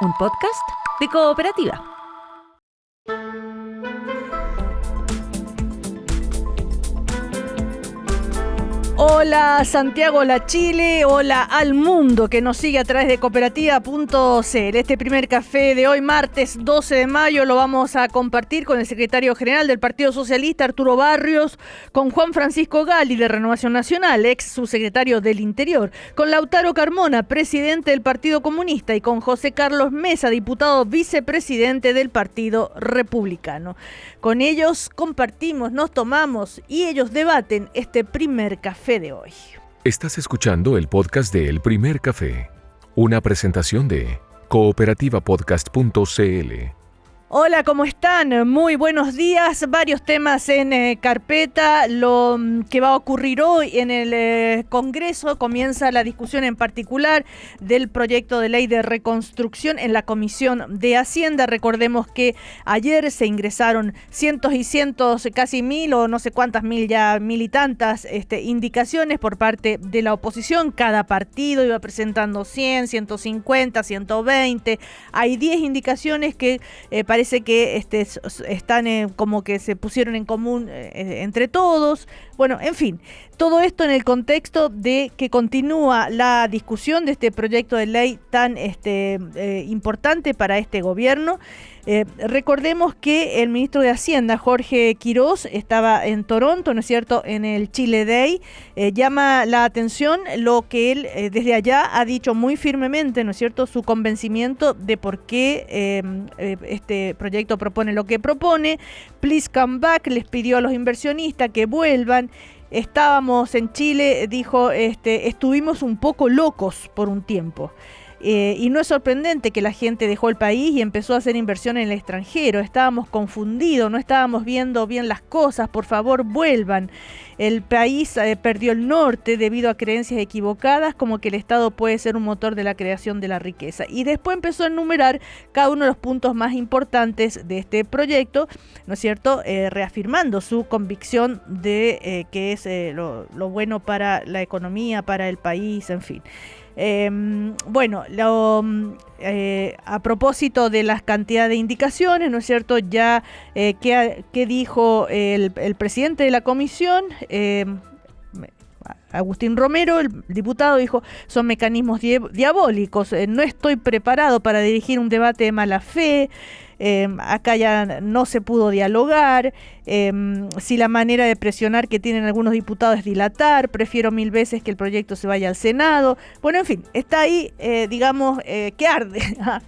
un podcast de Cooperativa. Hola Santiago, hola Chile, hola al mundo que nos sigue a través de cooperativa.cl. Este primer café de hoy, martes 12 de mayo, lo vamos a compartir con el secretario general del Partido Socialista, Arturo Barrios, con Juan Francisco Gali de Renovación Nacional, ex subsecretario del Interior, con Lautaro Carmona, presidente del Partido Comunista, y con José Carlos Mesa, diputado vicepresidente del Partido Republicano. Con ellos compartimos, nos tomamos y ellos debaten este primer café de hoy. Estás escuchando el podcast de El Primer Café, una presentación de cooperativapodcast.cl. Hola, ¿cómo están? Muy buenos días. Varios temas en carpeta. Lo que va a ocurrir hoy en el Congreso, comienza la discusión en particular del proyecto de ley de reconstrucción en la Comisión de Hacienda. Recordemos que ayer se ingresaron cientos y cientos, casi 1000 o no sé cuántas mil, ya 1000 y tantas indicaciones por parte de la oposición. Cada partido iba presentando 100, 150, 120. Hay 10 indicaciones que parece que están como que se pusieron en común entre todos. Bueno, en fin, todo esto en el contexto de que continúa la discusión de este proyecto de ley tan importante para este gobierno. Recordemos que el ministro de Hacienda, Jorge Quirós, estaba en Toronto, ¿no es cierto?, en el Chile Day. Llama la atención lo que él desde allá ha dicho muy firmemente, ¿no es cierto?, su convencimiento de por qué este proyecto propone lo que propone. Please come back, les pidió a los inversionistas que vuelvan. Estábamos en Chile, dijo, estuvimos un poco locos por un tiempo. Y no es sorprendente que la gente dejó el país y empezó a hacer inversión en el extranjero. Estábamos confundidos, no estábamos viendo bien las cosas. Por favor, vuelvan. El país perdió el norte debido a creencias equivocadas, como que el Estado puede ser un motor de la creación de la riqueza. Y después empezó a enumerar cada uno de los puntos más importantes de este proyecto, ¿no es cierto?, reafirmando su convicción de que es lo bueno para la economía, para el país, en fin. A propósito de las cantidades de indicaciones, ¿no es cierto?, ya ¿qué dijo el presidente de la comisión? Agustín Romero, el diputado, dijo: son mecanismos diabólicos, no estoy preparado para dirigir un debate de mala fe. Acá ya no se pudo dialogar. Si la manera de presionar que tienen algunos diputados es dilatar, prefiero 1000 veces que el proyecto se vaya al Senado. Bueno, en fin, está ahí, que arde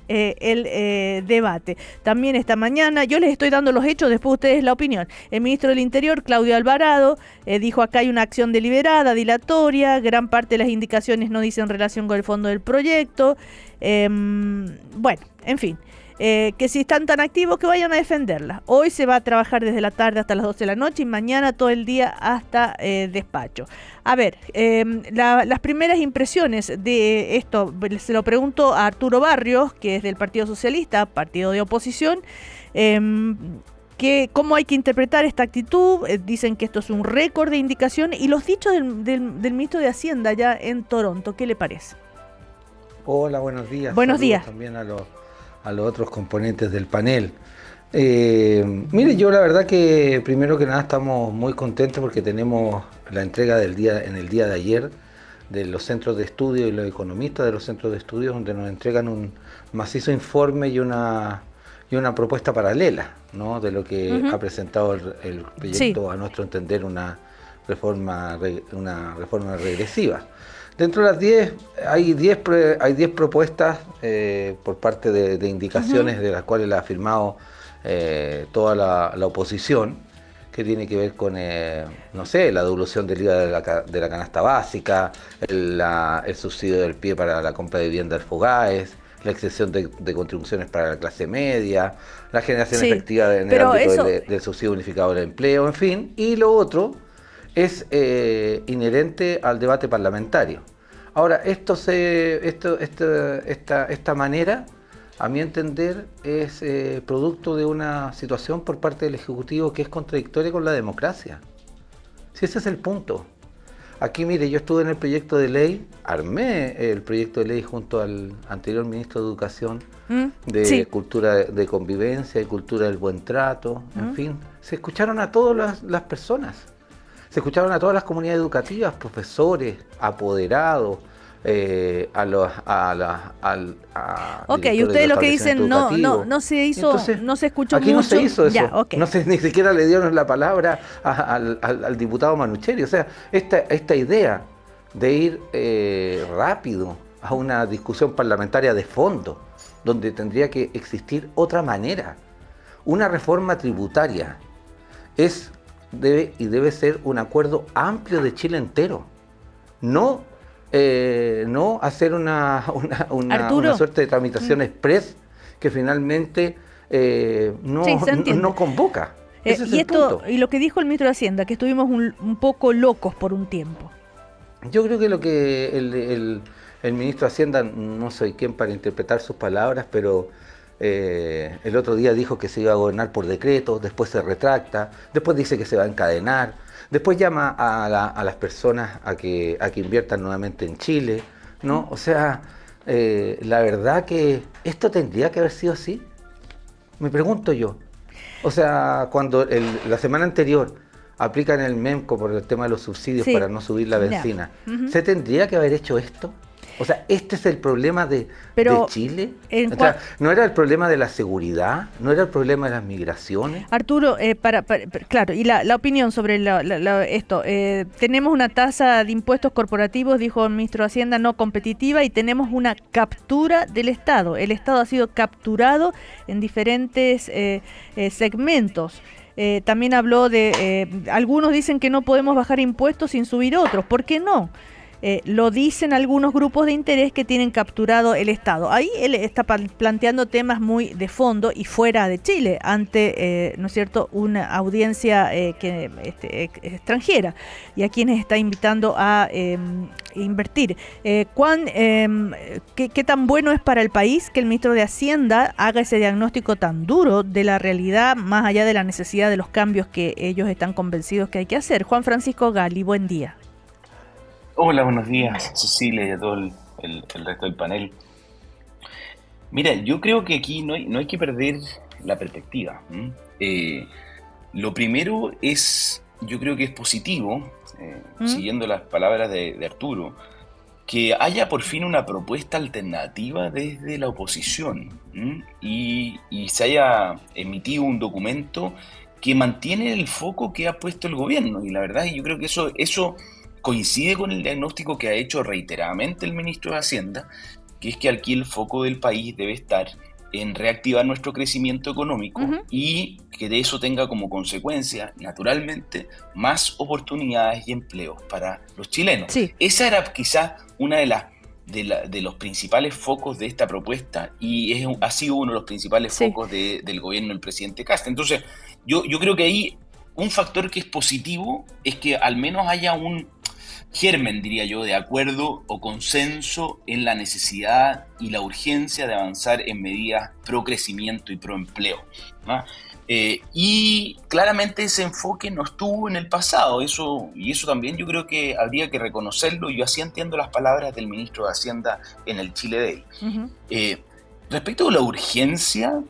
el debate. También esta mañana, yo les estoy dando los hechos, después ustedes la opinión. El ministro del Interior, Claudio Alvarado, dijo: acá hay una acción deliberada, dilatoria, gran parte de las indicaciones no dicen relación con el fondo del proyecto. Bueno, en fin. Que si están tan activos, que vayan a defenderla. Hoy se va a trabajar desde la tarde hasta las 12 de la noche y mañana todo el día hasta despacho. A ver, las primeras impresiones de esto, se lo pregunto a Arturo Barrios, que es del Partido Socialista, partido de oposición. ¿Cómo hay que interpretar esta actitud? Dicen que esto es un récord de indicaciones. Y los dichos del ministro de Hacienda allá en Toronto, ¿qué le parece? Hola, buenos días. Buenos días. También a los otros componentes del panel. Mire, yo la verdad que primero que nada estamos muy contentos porque tenemos la entrega en el día de ayer de los centros de estudio y los economistas de los centros de estudio, donde nos entregan un macizo informe y una propuesta paralela, ¿no?, de lo que ha presentado el proyecto, sí, a nuestro entender una reforma regresiva. Dentro de las 10, hay 10 propuestas por parte de indicaciones, de las cuales la ha firmado toda la oposición, que tiene que ver con, la devolución del IVA de la canasta básica, el subsidio del pie para la compra de viviendas FOGAES, la exención de contribuciones para la clase media, la generación efectiva en el ámbito del subsidio unificado del empleo, en fin. Y lo otro es inherente al debate parlamentario. Ahora, esta manera, a mi entender, es producto de una situación por parte del Ejecutivo que es contradictoria con la democracia. Si ese es el punto. Aquí, mire, yo estuve en el proyecto de ley, armé el proyecto de ley junto al anterior ministro de Educación, de cultura de convivencia y cultura del buen trato, en fin. Se escucharon a todas las personas, se escucharon a todas las comunidades educativas, profesores, apoderados, Ok, y ustedes lo que dicen no se hizo, entonces, no se escuchó aquí mucho. No se hizo eso, ya, okay. Ni siquiera le dieron la palabra al diputado Manucheri. O sea, esta idea de ir rápido a una discusión parlamentaria de fondo, donde tendría que existir otra manera, una reforma tributaria, debe ser un acuerdo amplio de Chile entero, no hacer una suerte de tramitación express que finalmente no convoca. Ese es el punto. Y lo que dijo el ministro de Hacienda, que estuvimos un poco locos por un tiempo. Yo creo que lo que el ministro de Hacienda, no soy quien para interpretar sus palabras, pero el otro día dijo que se iba a gobernar por decreto, después se retracta, después dice que se va a encadenar. Después llama a las personas a que inviertan nuevamente en Chile, ¿no? O sea, la verdad que esto tendría que haber sido así. Me pregunto yo. O sea, cuando la semana anterior aplican el MEMCO por el tema de los subsidios para no subir la benzina, ¿se tendría que haber hecho esto? O sea, ¿este es el problema de Chile? O sea, ¿no era el problema de la seguridad? ¿No era el problema de las migraciones? Arturo, claro, y la opinión sobre esto. Tenemos una tasa de impuestos corporativos, dijo el ministro de Hacienda, no competitiva, y tenemos una captura del Estado. El Estado ha sido capturado en diferentes segmentos. También habló de, algunos dicen que no podemos bajar impuestos sin subir otros. ¿Por qué no? Lo dicen algunos grupos de interés que tienen capturado el Estado. Ahí él está planteando temas muy de fondo y fuera de Chile, ante, ¿no es cierto?, una audiencia extranjera, y a quienes está invitando a invertir. ¿Qué tan bueno es para el país que el ministro de Hacienda haga ese diagnóstico tan duro de la realidad, más allá de la necesidad de los cambios que ellos están convencidos que hay que hacer? Juan Francisco Gali, buen día. Hola, buenos días, Cecilia, y a todo el resto del panel. Mira, yo creo que aquí no hay que perder la perspectiva. Lo primero es, yo creo que es positivo, siguiendo las palabras de Arturo, que haya por fin una propuesta alternativa desde la oposición, y se haya emitido un documento que mantiene el foco que ha puesto el gobierno. Y la verdad, yo creo que eso coincide con el diagnóstico que ha hecho reiteradamente el ministro de Hacienda, que es que aquí el foco del país debe estar en reactivar nuestro crecimiento económico y que de eso tenga como consecuencia, naturalmente, más oportunidades y empleos para los chilenos. Sí. Esa era quizás una de los principales focos de esta propuesta, y ha sido uno de los principales focos del gobierno del presidente Kast. Entonces, yo creo que ahí un factor que es positivo es que al menos haya un germen, diría yo, de acuerdo o consenso en la necesidad y la urgencia de avanzar en medidas pro crecimiento y pro empleo, ¿no? Y claramente ese enfoque no estuvo en el pasado, y eso también yo creo que habría que reconocerlo. Yo así entiendo las palabras del ministro de Hacienda en el Chile Day. Respecto a la urgencia,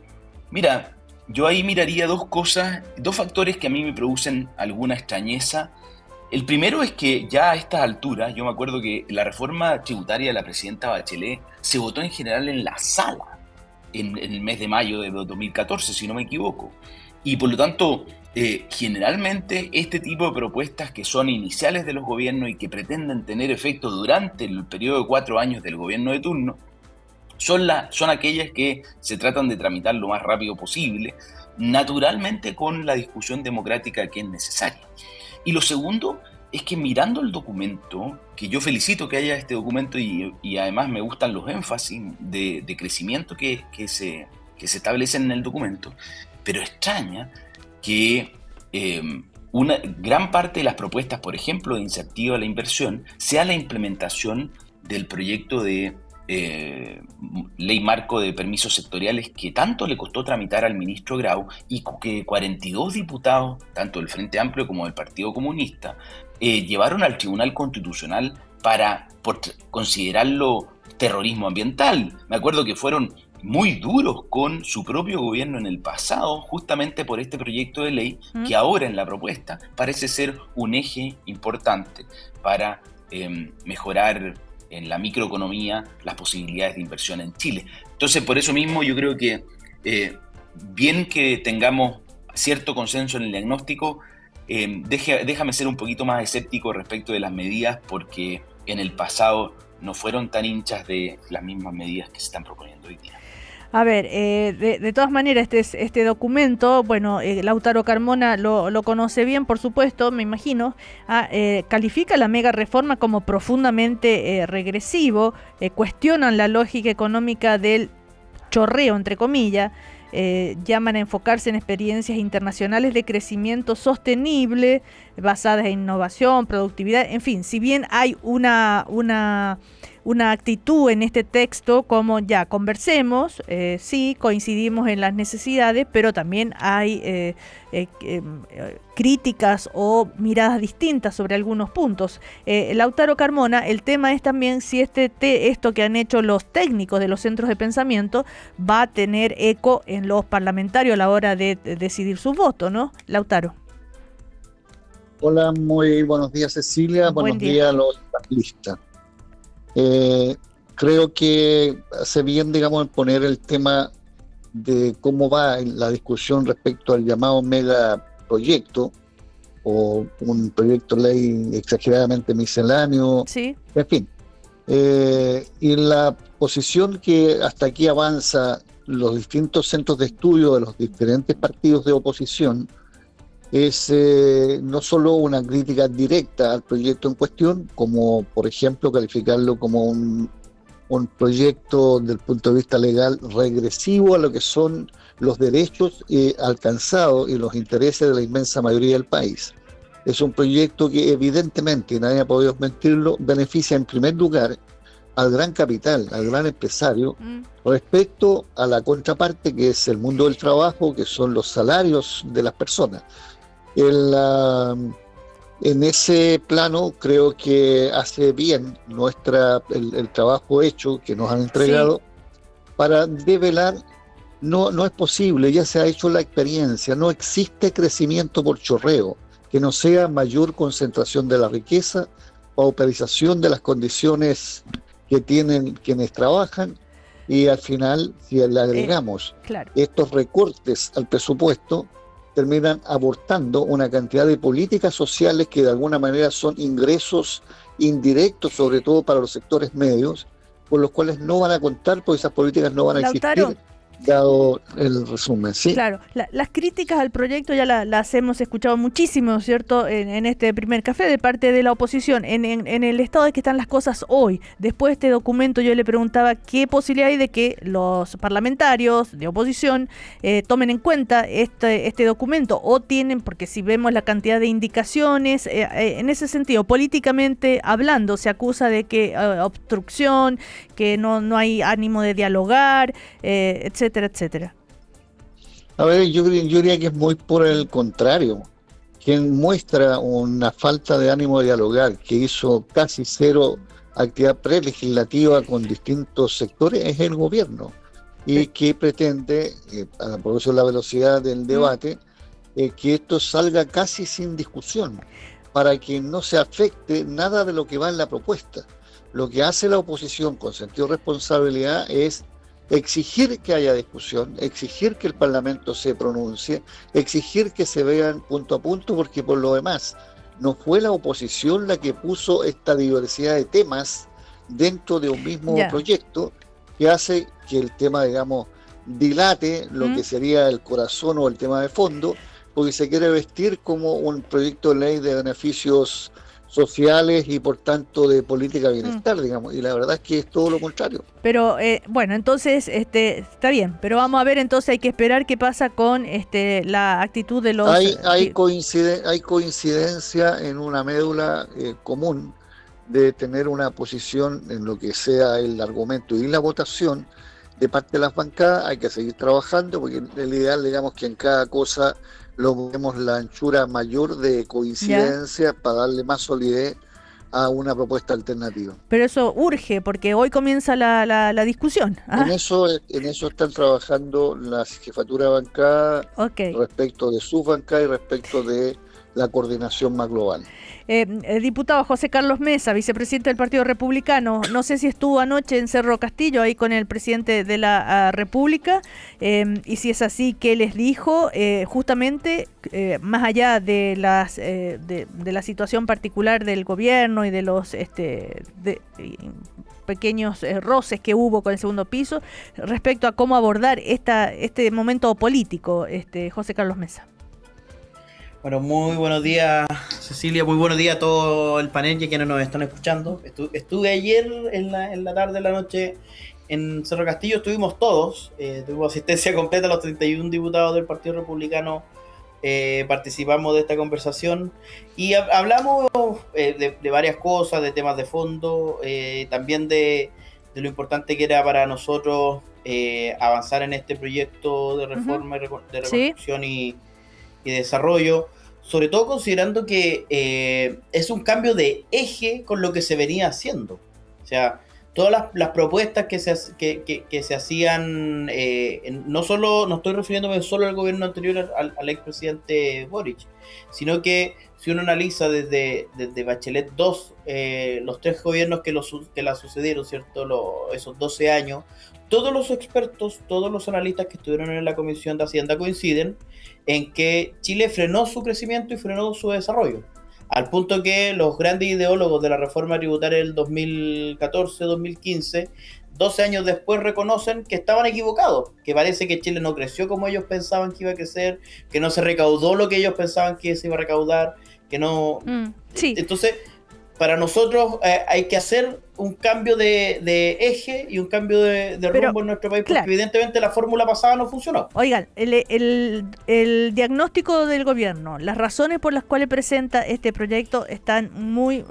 mira, yo ahí miraría dos factores que a mí me producen alguna extrañeza. El primero es que ya a estas alturas, yo me acuerdo que la reforma tributaria de la presidenta Bachelet se votó en general en la sala en el mes de mayo de 2014, si no me equivoco. Y por lo tanto, generalmente este tipo de propuestas que son iniciales de los gobiernos y que pretenden tener efecto durante el periodo de 4 años del gobierno de turno, son aquellas que se tratan de tramitar lo más rápido posible, naturalmente con la discusión democrática que es necesaria. Y lo segundo es que mirando el documento, que yo felicito que haya este documento, y además me gustan los énfasis de crecimiento que se establecen en el documento, pero extraña que una gran parte de las propuestas, por ejemplo, de incentivo a la inversión, sea la implementación del proyecto de ley marco de permisos sectoriales que tanto le costó tramitar al ministro Grau, y que 42 diputados, tanto del Frente Amplio como del Partido Comunista, llevaron al Tribunal Constitucional por considerarlo terrorismo ambiental. Me acuerdo que fueron muy duros con su propio gobierno en el pasado, justamente por este proyecto de ley, que ahora en la propuesta parece ser un eje importante para mejorar en la microeconomía las posibilidades de inversión en Chile. Entonces, por eso mismo yo creo que bien que tengamos cierto consenso en el diagnóstico, déjame ser un poquito más escéptico respecto de las medidas, porque en el pasado no fueron tan hinchas de las mismas medidas que se están proponiendo hoy día. A ver, de todas maneras, este documento, bueno, Lautaro Carmona lo conoce bien, por supuesto, me imagino, califica la mega reforma como profundamente regresivo, cuestionan la lógica económica del chorreo, entre comillas, llaman a enfocarse en experiencias internacionales de crecimiento sostenible, basadas en innovación, productividad, en fin, si bien hay una actitud en este texto como ya conversemos, sí, coincidimos en las necesidades, pero también hay críticas o miradas distintas sobre algunos puntos. Lautaro Carmona, el tema es también si esto que han hecho los técnicos de los centros de pensamiento va a tener eco en los parlamentarios a la hora de decidir su voto, ¿no, Lautaro? Hola, muy buenos días, Cecilia. Buenos días a los panelistas. Creo que hace bien, digamos, en poner el tema de cómo va la discusión respecto al llamado megaproyecto o un proyecto de ley exageradamente misceláneo, sí. En fin. Y la posición que hasta aquí avanza los distintos centros de estudio de los diferentes partidos de oposición es no solo una crítica directa al proyecto en cuestión, como por ejemplo calificarlo como un proyecto desde el punto de vista legal regresivo a lo que son los derechos alcanzados y los intereses de la inmensa mayoría del país. Es un proyecto que evidentemente, y nadie ha podido mentirlo, beneficia en primer lugar al gran capital, al gran empresario, respecto a la contraparte que es el mundo del trabajo, que son los salarios de las personas. En ese plano creo que hace bien el trabajo hecho que nos han entregado, sí, para develar. No es posible, ya se ha hecho la experiencia, no existe crecimiento por chorreo, que no sea mayor concentración de la riqueza, pauperización de las condiciones que tienen quienes trabajan, y al final, si le agregamos estos recortes al presupuesto, terminan abortando una cantidad de políticas sociales que de alguna manera son ingresos indirectos, sobre todo para los sectores medios, por los cuales no van a contar, porque esas políticas no van a existir, dado el resumen, ¿sí? Claro, las críticas al proyecto ya las hemos escuchado muchísimo, ¿cierto?, en este primer café de parte de la oposición. En el estado de que están las cosas hoy, después de este documento, yo le preguntaba qué posibilidad hay de que los parlamentarios de oposición tomen en cuenta este documento, o tienen, porque si vemos la cantidad de indicaciones, en ese sentido, políticamente hablando, se acusa de que obstrucción, que no hay ánimo de dialogar, etcétera, etcétera. A ver, yo diría que es muy por el contrario. Quien muestra una falta de ánimo de dialogar, que hizo casi cero actividad prelegislativa con distintos sectores, es el gobierno, y que pretende, por eso la velocidad del debate, que esto salga casi sin discusión, para que no se afecte nada de lo que va en la propuesta. Lo que hace la oposición con sentido de responsabilidad es exigir que haya discusión, exigir que el Parlamento se pronuncie, exigir que se vean punto a punto, porque por lo demás no fue la oposición la que puso esta diversidad de temas dentro de un mismo proyecto, que hace que el tema, digamos, dilate lo que sería el corazón o el tema de fondo, porque se quiere vestir como un proyecto de ley de beneficios sociales y por tanto de política de bienestar, digamos, y la verdad es que es todo lo contrario. Pero bueno, entonces está bien, pero vamos a ver, entonces hay que esperar qué pasa con la actitud de los... Hay coincidencia en una médula común de tener una posición en lo que sea el argumento y la votación de parte de las bancadas. Hay que seguir trabajando, porque el ideal, digamos, que en cada cosa logremos la anchura mayor de coincidencia para darle más solidez a una propuesta alternativa. Pero eso urge, porque hoy comienza la discusión. En eso están trabajando las jefaturas de bancada respecto de sus bancadas y respecto de la coordinación más global. Diputado José Carlos Mesa, vicepresidente del Partido Republicano, no sé si estuvo anoche en Cerro Castillo ahí con el presidente de la República, y si es así, ¿qué les dijo? Justamente, más allá de la situación particular del gobierno y de los pequeños roces que hubo con el segundo piso, respecto a cómo abordar este momento político, José Carlos Mesa. Bueno, muy buenos días, Cecilia, muy buenos días a todo el panel y a quienes nos están escuchando. Estuve ayer en la tarde, de la noche, en Cerro Castillo, estuvimos todos, tuvimos asistencia completa, los 31 diputados del Partido Republicano, participamos de esta conversación y hablamos de varias cosas, de temas de fondo, también de lo importante que era para nosotros avanzar en este proyecto de reforma, de reconstrucción y desarrollo, sobre todo considerando que es un cambio de eje con lo que se venía haciendo. O sea, todas las propuestas que se hacían, no estoy refiriéndome solo al gobierno anterior, al expresidente Boric, sino que si uno analiza desde Bachelet 2, los 3 gobiernos que la sucedieron, ¿cierto? Esos 12 años, todos los expertos, todos los analistas que estuvieron en la Comisión de Hacienda coinciden en que Chile frenó su crecimiento y frenó su desarrollo, al punto que los grandes ideólogos de la reforma tributaria del 2014-2015, 12 años después reconocen que estaban equivocados, que parece que Chile no creció como ellos pensaban que iba a crecer, que no se recaudó lo que ellos pensaban que se iba a recaudar, que no... Sí. Entonces, para nosotros hay que hacer un cambio de eje y un cambio de rumbo en nuestro país, porque evidentemente la fórmula pasada no funcionó. Oigan, el diagnóstico del gobierno, las razones por las cuales presenta este proyecto están muy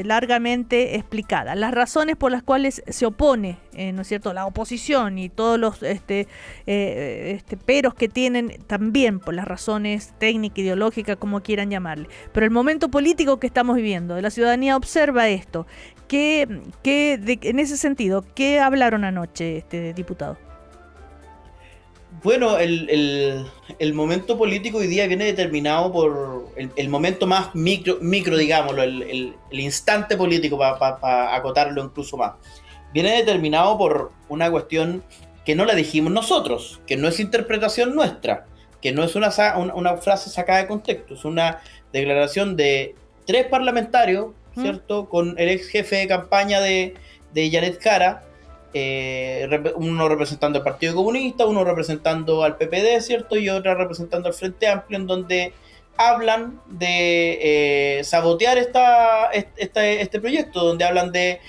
largamente explicadas. Las razones por las cuales se opone, ¿no es cierto?, la oposición y todos los peros que tienen también por las razones técnicas, ideológicas, como quieran llamarle. Pero el momento político que estamos viviendo, la ciudadanía observa esto. En ese sentido, ¿qué hablaron anoche, diputado? Bueno, el momento político hoy día viene determinado por el momento más micro, digámoslo, el instante político, para acotarlo incluso más. Viene determinado por una cuestión que no la dijimos nosotros, que no es interpretación nuestra, que no es una frase sacada de contexto, es una declaración de 3 parlamentarios, ¿cierto? Con el ex jefe de campaña de Janet Jara, uno representando al Partido Comunista, uno representando al PPD, ¿cierto? Y otra representando al Frente Amplio, en donde hablan de sabotear este proyecto, donde hablan de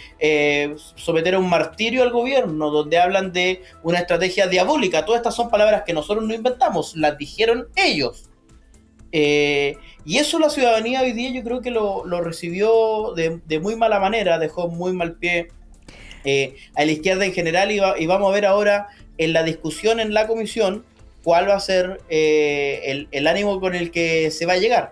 someter a un martirio al gobierno, donde hablan de una estrategia diabólica. Todas estas son palabras que nosotros no inventamos, las dijeron ellos. Y eso la ciudadanía hoy día yo creo que lo recibió de muy mala manera, dejó muy mal pie a la izquierda en general, y vamos a ver ahora en la discusión en la comisión cuál va a ser el ánimo con el que se va a llegar.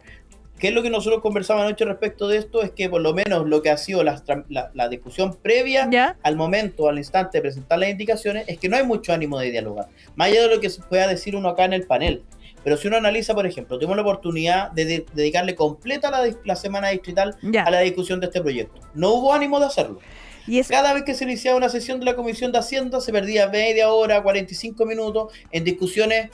¿Qué es lo que nosotros conversamos anoche respecto de esto? Es que por lo menos lo que ha sido la discusión previa al momento, al instante de presentar las indicaciones, es que no hay mucho ánimo de dialogar, más allá de lo que se pueda decir uno acá en el panel. Pero si uno analiza, por ejemplo, tuvimos la oportunidad de dedicarle completa la semana distrital a la discusión de este proyecto. No hubo ánimo de hacerlo. Cada vez que se iniciaba una sesión de la Comisión de Hacienda se perdía media hora, 45 minutos en discusiones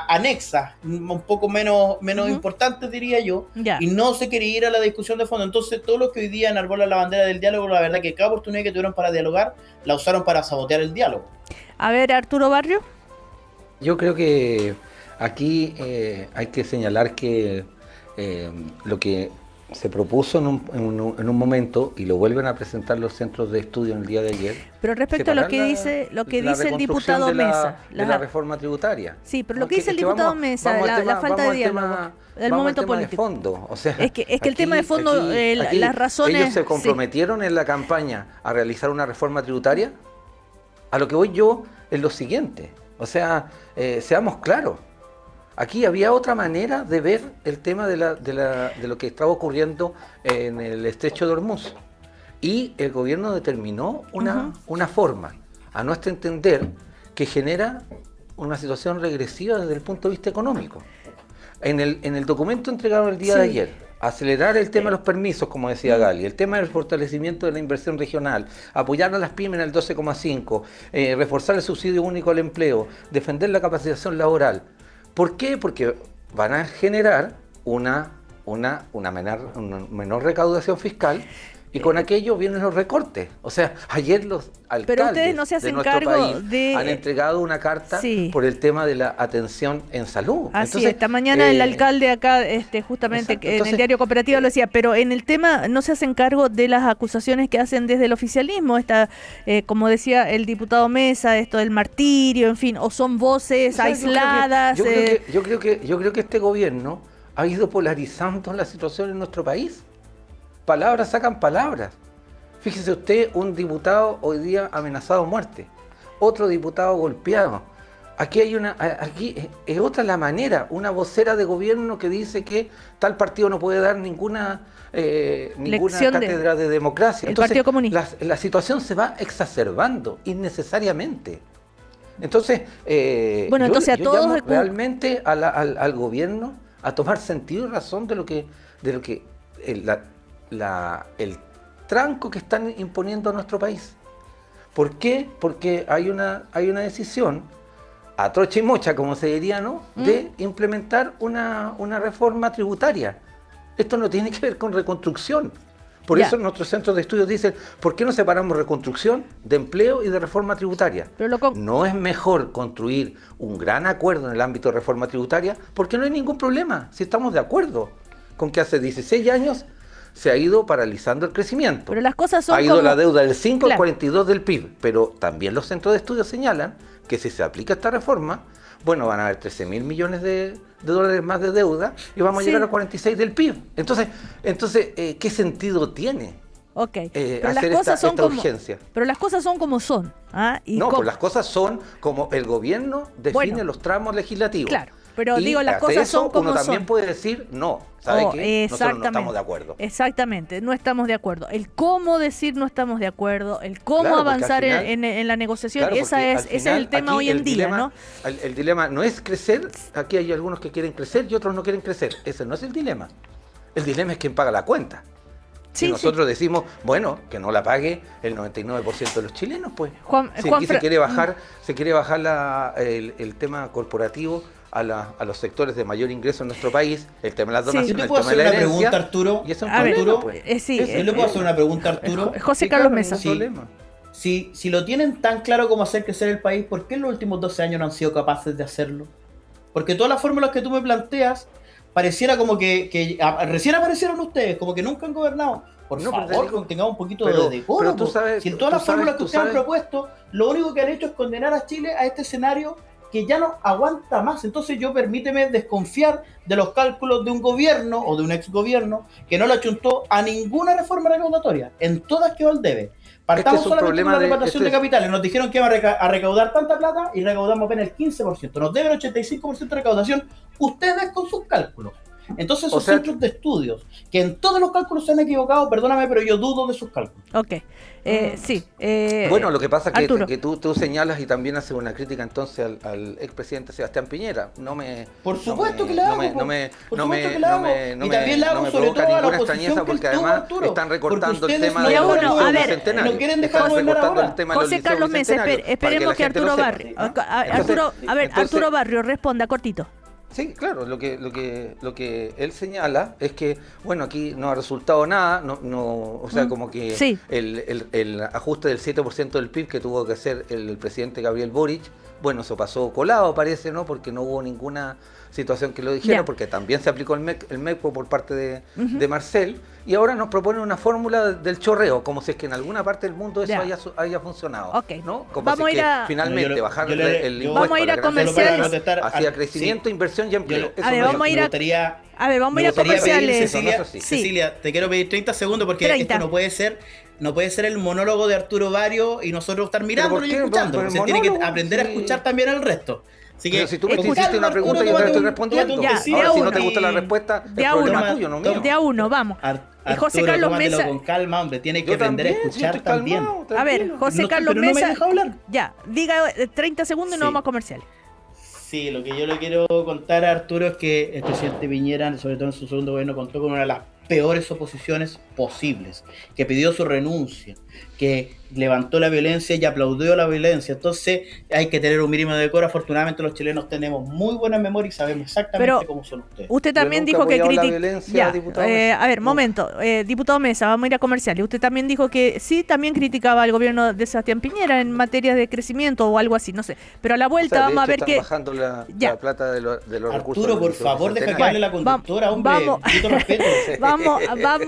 anexas, un poco menos importantes, diría yo, y no se quería ir a la discusión de fondo. Entonces, todos los que hoy día enarbolan la bandera del diálogo, la verdad que cada oportunidad que tuvieron para dialogar, la usaron para sabotear el diálogo. A ver, Arturo Barrio. Yo creo que aquí hay que señalar que lo que se propuso en un momento, y lo vuelven a presentar los centros de estudio en el día de ayer. Pero respecto a lo que dice el diputado Mesa, la reforma tributaria. Sí, pero lo que dice el diputado Mesa, la falta de diálogo, el momento político. De fondo. O sea, es que el tema de fondo, las razones. Ellos se comprometieron en la campaña a realizar una reforma tributaria. A lo que voy yo es lo siguiente. O sea, seamos claros. Aquí había otra manera de ver el tema de lo que estaba ocurriendo en el estrecho de Hormuz. Y el gobierno determinó una forma, a nuestro entender, que genera una situación regresiva desde el punto de vista económico. En el documento entregado el día de ayer, acelerar el tema de los permisos, como decía Gali, el tema del fortalecimiento de la inversión regional, apoyar a las pymes en el 12,5, reforzar el subsidio único al empleo, defender la capacitación laboral. ¿Por qué? Porque van a generar una menor recaudación fiscal. Y con aquello vienen los recortes. O sea, ayer los alcaldes pero ustedes no se hacen de nuestro cargo país han entregado una carta por el tema de la atención en salud. Así Entonces, esta mañana el alcalde acá, justamente en el diario Cooperativa lo decía, pero en el tema no se hacen cargo de las acusaciones que hacen desde el oficialismo, como decía el diputado Mesa, esto del martirio, en fin, o son voces aisladas. Yo creo que este gobierno ha ido polarizando la situación en nuestro país. Palabras sacan palabras. Fíjese usted, un diputado hoy día amenazado de muerte, otro diputado golpeado. Aquí es otra la manera, una vocera de gobierno que dice que tal partido no puede dar ninguna cátedra de democracia. El Entonces, Partido Comunista. La situación se va exacerbando innecesariamente. Entonces, yo llamo realmente al gobierno a tomar sentido y razón de lo que el tranco que están imponiendo a nuestro país. ¿Por qué? Porque hay una decisión a trocha y mocha, como se diría, ¿no? De implementar una reforma tributaria. Esto no tiene que ver con reconstrucción. Por eso nuestros centros de estudios dicen, ¿por qué no separamos reconstrucción de empleo y de reforma tributaria? No es mejor construir un gran acuerdo en el ámbito de reforma tributaria, porque no hay ningún problema, si estamos de acuerdo con que hace 16 años se ha ido paralizando el crecimiento. Pero las cosas son ha ido la deuda del 5 al 42 del PIB, pero también los centros de estudio señalan que si se aplica esta reforma, bueno, van a haber 13.000 millones de dólares más de deuda y vamos a llegar a 46 del PIB. Entonces, ¿qué sentido tiene hacer esta urgencia? Pero las cosas son como son. Pues las cosas son como el gobierno define los tramos legislativos. Claro. Pero digo, las cosas son como uno también son. Puede decir, no, ¿sabe qué? Nosotros no estamos de acuerdo. Exactamente, no estamos de acuerdo. El cómo decir no estamos de acuerdo, el cómo avanzar en la negociación, ese es el tema hoy en día, ¿no? El dilema no es crecer, aquí hay algunos que quieren crecer y otros no quieren crecer. Ese no es el dilema. El dilema es quién paga la cuenta. Si nosotros decimos, bueno, que no la pague el 99% de los chilenos, pues. Se quiere bajar el tema corporativo a los sectores de mayor ingreso en nuestro país, el tema de las donaciones, el tema de la herencia. Arturo, y eso es un problema, pues. Yo le puedo hacer una pregunta, Arturo. José Carlos Mesa. Si lo tienen tan claro como hacer crecer el país, ¿por qué en los últimos 12 años no han sido capaces de hacerlo? Porque todas las fórmulas que tú me planteas, pareciera como que recién aparecieron ustedes, como que nunca han gobernado. Por favor, tengamos un poquito de decoro. Si en todas las fórmulas que ustedes han propuesto, lo único que han hecho es condenar a Chile a este escenario que ya no aguanta más. Entonces permíteme desconfiar de los cálculos de un gobierno o de un exgobierno que no le achuntó a ninguna reforma recaudatoria. En todas quedó al debe. Partamos solamente con la repatriación de capitales. Nos dijeron que iban a recaudar tanta plata y recaudamos apenas el 15%. Nos deben 85% de recaudación ustedes con sus cálculos. Entonces esos centros de estudios, que en todos los cálculos se han equivocado, perdóname, pero yo dudo de sus cálculos. Bueno, lo que pasa es que tú señalas y también haces una crítica entonces al expresidente Sebastián Piñera. Por supuesto que le hago. Y también le hago sobre todo a la oposición, porque además están recortando el tema del centenario. No quieren dejar gobernar ahora. José Carlos Mesa, esperemos que Arturo Barrio. Arturo Barrio responda cortito. Sí, claro, lo que él señala es que, bueno, aquí no ha resultado nada, como que el ajuste del 7% del PIB que tuvo que hacer el presidente Gabriel Boric, bueno, eso pasó colado, parece, ¿no? Porque no hubo ninguna situación que lo dijera, porque también se aplicó el MECPO por parte de Marcel, y ahora nos proponen una fórmula del chorreo, como si es que en alguna parte del mundo eso haya funcionado, ¿no? Como vamos si es que finalmente bajar el impuesto vamos a ir a comerciales hacia crecimiento, inversión y empleo. Vamos a ir a comerciales. Cecilia, te quiero pedir 30 segundos porque esto no puede ser el monólogo de Arturo Barrio y nosotros estar mirándolo y escuchándolo. Se tiene que aprender a escuchar también al resto. Así Pero que, si tú me escucha, hiciste una Arturo, pregunta, yo te la tómate estoy un- respondiendo. tómate un Ya, tecito. de Ahora, si a no te uno. gusta la respuesta, De el a problema uno. es tuyo, no mío. De a uno, vamos. Y José Arturo, Carlos tómatelo Mesa. con calma, hombre, tiene que Yo aprender también, a si escuchar estoy también. calmado, A ver, tranquilo. José No, Carlos pero no me Mesa. deja hablar. Ya, diga 30 segundos y nos Sí. vamos a comerciales. Sí, lo que yo le quiero contar a Arturo es que el presidente Piñera, sobre todo en su segundo gobierno, contó con una de las peores oposiciones posibles, que pidió su renuncia, que levantó la violencia y aplaudió la violencia. Entonces hay que tener un mínimo de decoro. Afortunadamente los chilenos tenemos muy buena memoria y sabemos exactamente Pero cómo son ustedes. Usted Yo también nunca dijo he que apoyado la critica. violencia, diputado Mesa. A ver, Nunca. momento. Diputado Mesa, vamos a ir a comerciales. Usted también dijo que sí, también criticaba al gobierno de Sebastián Piñera en materia de crecimiento o algo así, no sé. Pero a la O vuelta sea, de vamos a hecho, ver están que. bajando la Ya. plata de los recursos. Arturo, del por Liceo favor, deja que Bicentenario. hable la conductora, hombre. vamos. Poquito respeto. Vamos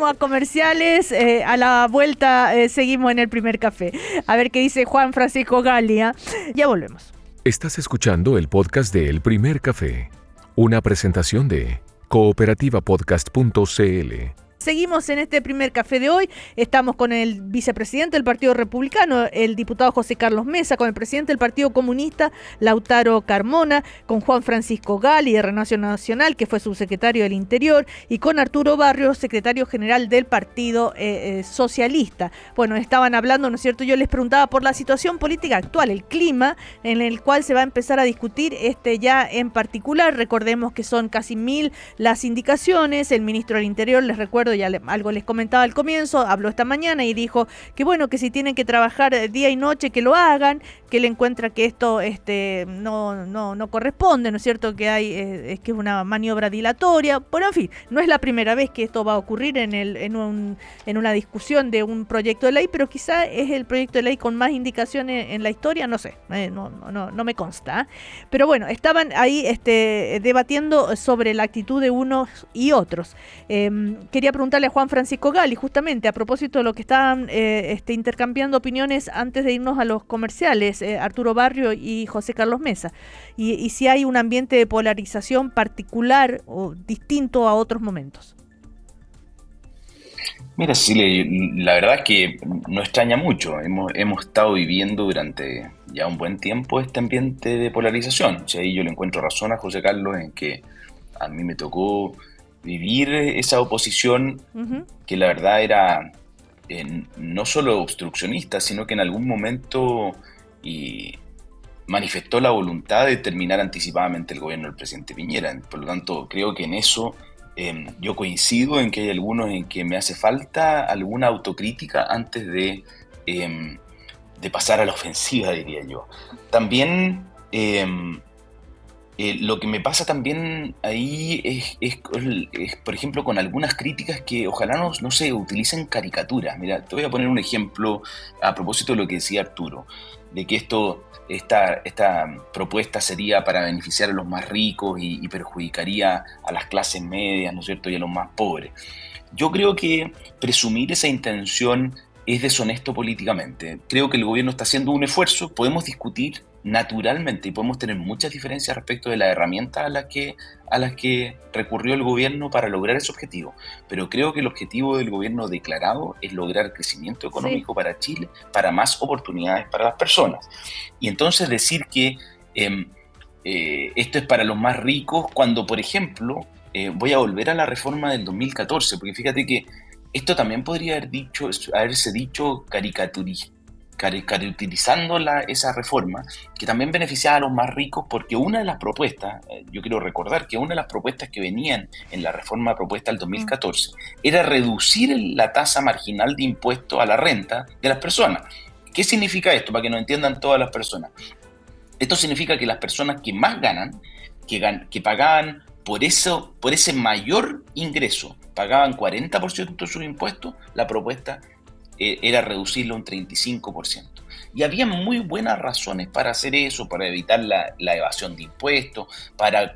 a comerciales. A la vuelta seguimos en el primer café. A ver qué dice Juan Francisco Galia. Ya volvemos. Estás escuchando el podcast de El Primer Café, una presentación de cooperativapodcast.cl. Seguimos en este primer café de hoy. Estamos con el vicepresidente del Partido Republicano, el diputado José Carlos Mesa, con el presidente del Partido Comunista, Lautaro Carmona, con Juan Francisco Gali de Renovación Nacional, que fue subsecretario del Interior, y con Arturo Barrios, secretario general del Partido Socialista. Bueno, estaban hablando, ¿no es cierto? Yo les preguntaba por la situación política actual, el clima en el cual se va a empezar a discutir ya en particular. Recordemos que son casi 1000 las indicaciones. El ministro del Interior, les recuerdo, algo les comentaba al comienzo, habló esta mañana y dijo que bueno, que si tienen que trabajar día y noche, que lo hagan, que él encuentra que esto no corresponde, ¿no es cierto? Que hay es que es una maniobra dilatoria. Bueno, en fin, no es la primera vez que esto va a ocurrir en una discusión de un proyecto de ley, pero quizá es el proyecto de ley con más indicaciones en la historia, no sé, no me consta. Pero bueno, estaban ahí debatiendo sobre la actitud de unos y otros. Quería preguntarle a Juan Francisco Gali, justamente a propósito de lo que estaban intercambiando opiniones antes de irnos a los comerciales, Arturo Barrio y José Carlos Mesa, y si hay un ambiente de polarización particular o distinto a otros momentos. Mira, Cecilia, la verdad es que no extraña mucho. Hemos estado viviendo durante ya un buen tiempo este ambiente de polarización. O sea, ahí yo le encuentro razón a José Carlos en que a mí me tocó vivir esa oposición que la verdad era no solo obstruccionista, sino que en algún momento manifestó la voluntad de terminar anticipadamente el gobierno del presidente Piñera. Por lo tanto, creo que en eso yo coincido en que hay algunos en que me hace falta alguna autocrítica antes de pasar a la ofensiva, diría yo. También lo que me pasa también ahí es, por ejemplo, con algunas críticas que ojalá no se utilicen caricaturas. Mira, te voy a poner un ejemplo a propósito de lo que decía Arturo, de que esta propuesta sería para beneficiar a los más ricos y perjudicaría a las clases medias, ¿no es cierto?, y a los más pobres. Yo creo que presumir esa intención es deshonesto políticamente. Creo que el gobierno está haciendo un esfuerzo, podemos discutir naturalmente y podemos tener muchas diferencias respecto de las herramientas a las que recurrió el gobierno para lograr ese objetivo, pero creo que el objetivo del gobierno declarado es lograr crecimiento económico para Chile, para más oportunidades para las personas. Y entonces decir que esto es para los más ricos, cuando por ejemplo voy a volver a la reforma del 2014, porque fíjate que esto también podría haberse dicho caricaturizando esa reforma, que también beneficiaba a los más ricos, porque una de las propuestas, yo quiero recordar que una de las propuestas que venían en la reforma propuesta del 2014 era reducir la tasa marginal de impuesto a la renta de las personas. ¿Qué significa esto? Para que nos entiendan todas las personas. Esto significa que las personas que más ganan, que pagaban por ese mayor ingreso, pagaban 40% de sus impuestos, la propuesta era reducirlo un 35%. Y había muy buenas razones para hacer eso, para evitar la evasión de impuestos, para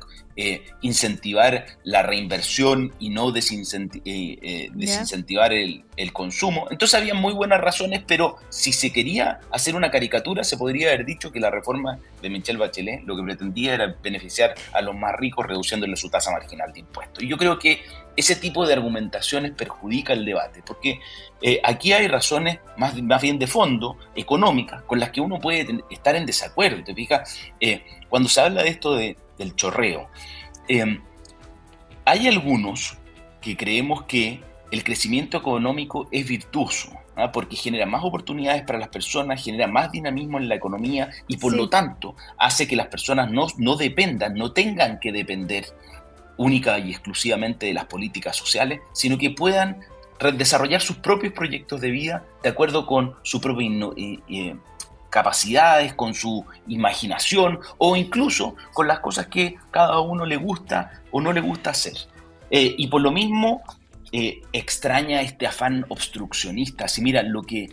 incentivar la reinversión y no desincentivar el consumo. Entonces había muy buenas razones, pero si se quería hacer una caricatura, se podría haber dicho que la reforma de Michelle Bachelet lo que pretendía era beneficiar a los más ricos reduciéndole su tasa marginal de impuestos. Y yo creo que ese tipo de argumentaciones perjudica el debate, porque aquí hay razones más bien de fondo, económicas, con las que uno puede estar en desacuerdo. ¿Te fijas? cuando se habla de esto del chorreo, hay algunos que creemos que el crecimiento económico es virtuoso, ¿ah? Porque genera más oportunidades para las personas, genera más dinamismo en la economía y por lo tanto hace que las personas no dependan, no tengan que depender única y exclusivamente de las políticas sociales, sino que puedan desarrollar sus propios proyectos de vida de acuerdo con sus propias capacidades, con su imaginación o incluso con las cosas que cada uno le gusta o no le gusta hacer. Y por lo mismo extraña este afán obstruccionista. Si mira, lo que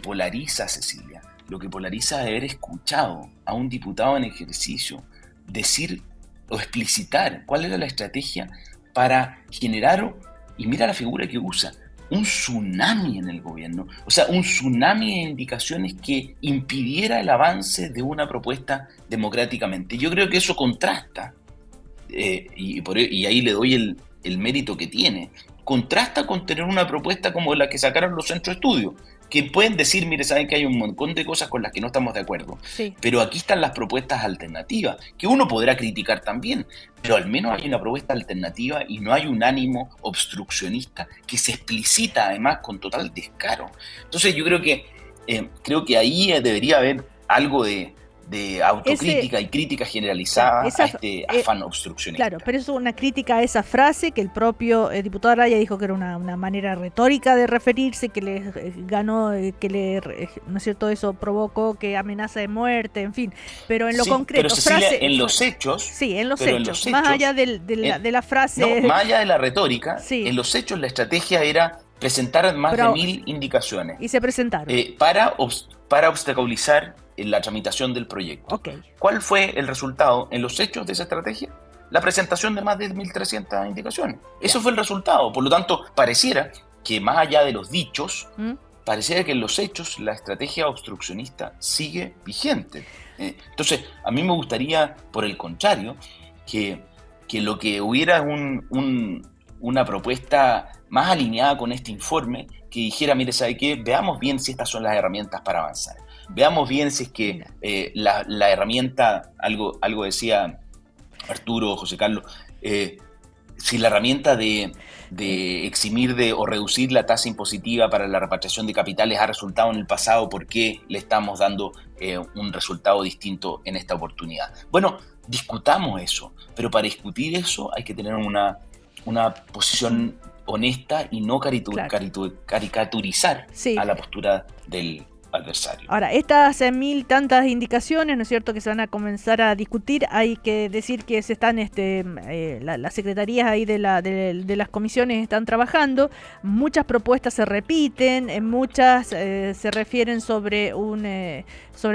polariza, Cecilia, lo que polariza de haber escuchado a un diputado en ejercicio decir o explicitar cuál era la estrategia para generar, y mira la figura que usa, un tsunami en el gobierno, o sea, un tsunami de indicaciones que impidiera el avance de una propuesta democráticamente. Yo creo que eso contrasta, y ahí le doy el mérito que tiene, contrasta con tener una propuesta como la que sacaron los centros de estudio, que pueden decir, mire, saben que hay un montón de cosas con las que no estamos de acuerdo, pero aquí están las propuestas alternativas, que uno podrá criticar también, pero al menos hay una propuesta alternativa y no hay un ánimo obstruccionista que se explicita además con total descaro. Entonces yo creo que ahí debería haber algo de autocrítica y crítica generalizada a este afán obstruccionista. Claro, pero es una crítica a esa frase que el propio diputado Araya dijo que era una manera retórica de referirse, que le ganó, ¿no es cierto? Eso provocó que amenaza de muerte, en fin. Pero en lo concreto, pero Cecilia, en los hechos... Sí, en los hechos, más allá de la frase... No, más allá de la retórica, en los hechos la estrategia era presentar más de 1000 indicaciones. Y se presentaron. Para obstaculizar la tramitación del proyecto. ¿Cuál fue el resultado en los hechos de esa estrategia? La presentación de más de 1.300 indicaciones. Eso fue el resultado. Por lo tanto, pareciera que más allá de los dichos, pareciera que en los hechos la estrategia obstruccionista sigue vigente. Entonces, a mí me gustaría, por el contrario, que lo que hubiera una propuesta más alineada con este informe, que dijera, mire, ¿sabe qué? Veamos bien si estas son las herramientas para avanzar. Veamos bien si es que la herramienta, algo decía Arturo, José Carlos, si la herramienta de eximir o reducir la tasa impositiva para la repatriación de capitales ha resultado en el pasado, ¿por qué le estamos dando un resultado distinto en esta oportunidad? Bueno, discutamos eso, pero para discutir eso hay que tener una posición honesta y no caricaturizar a la postura del adversario. Ahora, estas 1000 tantas indicaciones, ¿no es cierto?, que se van a comenzar a discutir, hay que decir que se están, las secretarías ahí de las comisiones están trabajando, muchas propuestas se repiten, muchas se refieren sobre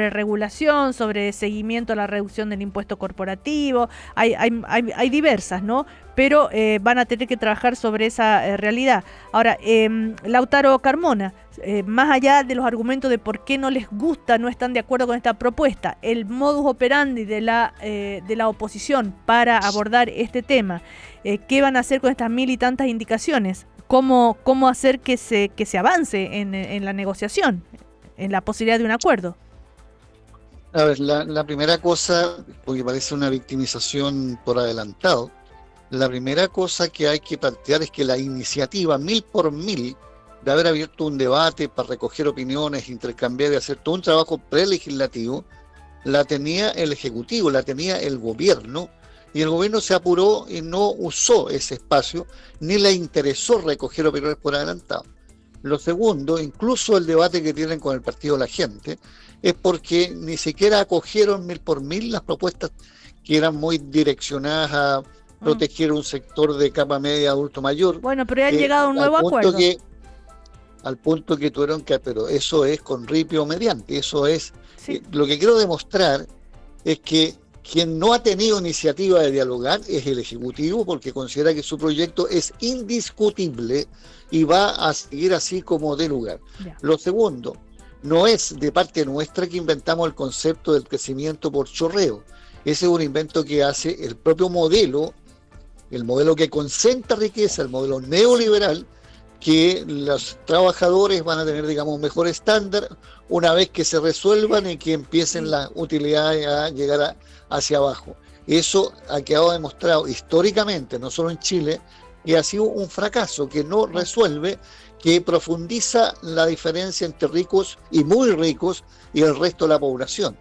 regulación, sobre seguimiento a la reducción del impuesto corporativo, hay diversas, ¿no?, pero van a tener que trabajar sobre esa realidad. Ahora, Lautaro Carmona, más allá de los argumentos de por qué no les gusta, no están de acuerdo con esta propuesta, el modus operandi de la oposición para abordar este tema, ¿qué van a hacer con estas 1000 y tantas indicaciones? ¿Cómo hacer que se avance en la negociación, en la posibilidad de un acuerdo? A ver, la primera cosa, porque parece una victimización por adelantado, la primera cosa que hay que plantear es que la iniciativa 1000 por 1000 de haber abierto un debate para recoger opiniones, intercambiar y hacer todo un trabajo prelegislativo, la tenía el Ejecutivo, la tenía el Gobierno, y el Gobierno se apuró y no usó ese espacio, ni le interesó recoger opiniones por adelantado. Lo segundo, incluso el debate que tienen con el Partido de la Gente, es porque ni siquiera acogieron 1000 por 1000 las propuestas que eran muy direccionadas a proteger un sector de capa media adulto mayor. Bueno, pero ya han llegado a un nuevo acuerdo. Al punto que tuvieron que, pero eso es con ripio mediante, eso es, lo que quiero demostrar es que quien no ha tenido iniciativa de dialogar es el Ejecutivo, porque considera que su proyecto es indiscutible y va a seguir así como de lugar. Lo segundo, no es de parte nuestra que inventamos el concepto del crecimiento por chorreo. Ese es un invento que hace el propio modelo, el modelo que concentra riqueza, el modelo neoliberal, que los trabajadores van a tener, digamos, un mejor estándar una vez que se resuelvan y que empiecen las utilidades a llegar hacia abajo. Eso ha quedado demostrado históricamente, no solo en Chile, y ha sido un fracaso que no resuelve, que profundiza la diferencia entre ricos y muy ricos y el resto de la población.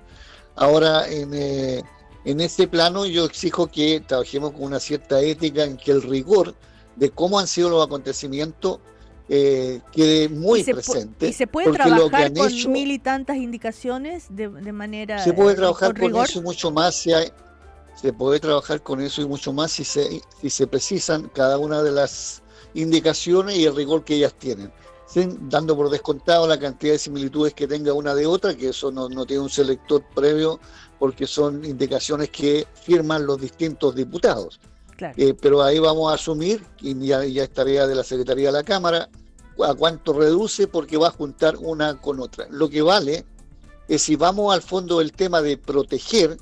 Ahora, en ese plano yo exijo que trabajemos con una cierta ética en que el rigor de cómo han sido los acontecimientos quede muy presente. ¿Y se puede trabajar con mil y tantas indicaciones de manera se puede trabajar con rigor? eso y mucho más se puede trabajar con eso y mucho más si se precisan cada una de las indicaciones y el rigor que ellas tienen, dando por descontado la cantidad de similitudes que tenga una de otra, que eso no tiene un selector previo porque son indicaciones que firman los distintos diputados. Claro. Pero ahí vamos a asumir, y ya es tarea de la Secretaría de la Cámara, a cuánto reduce, porque va a juntar una con otra. Lo que vale es si vamos al fondo del tema de proteger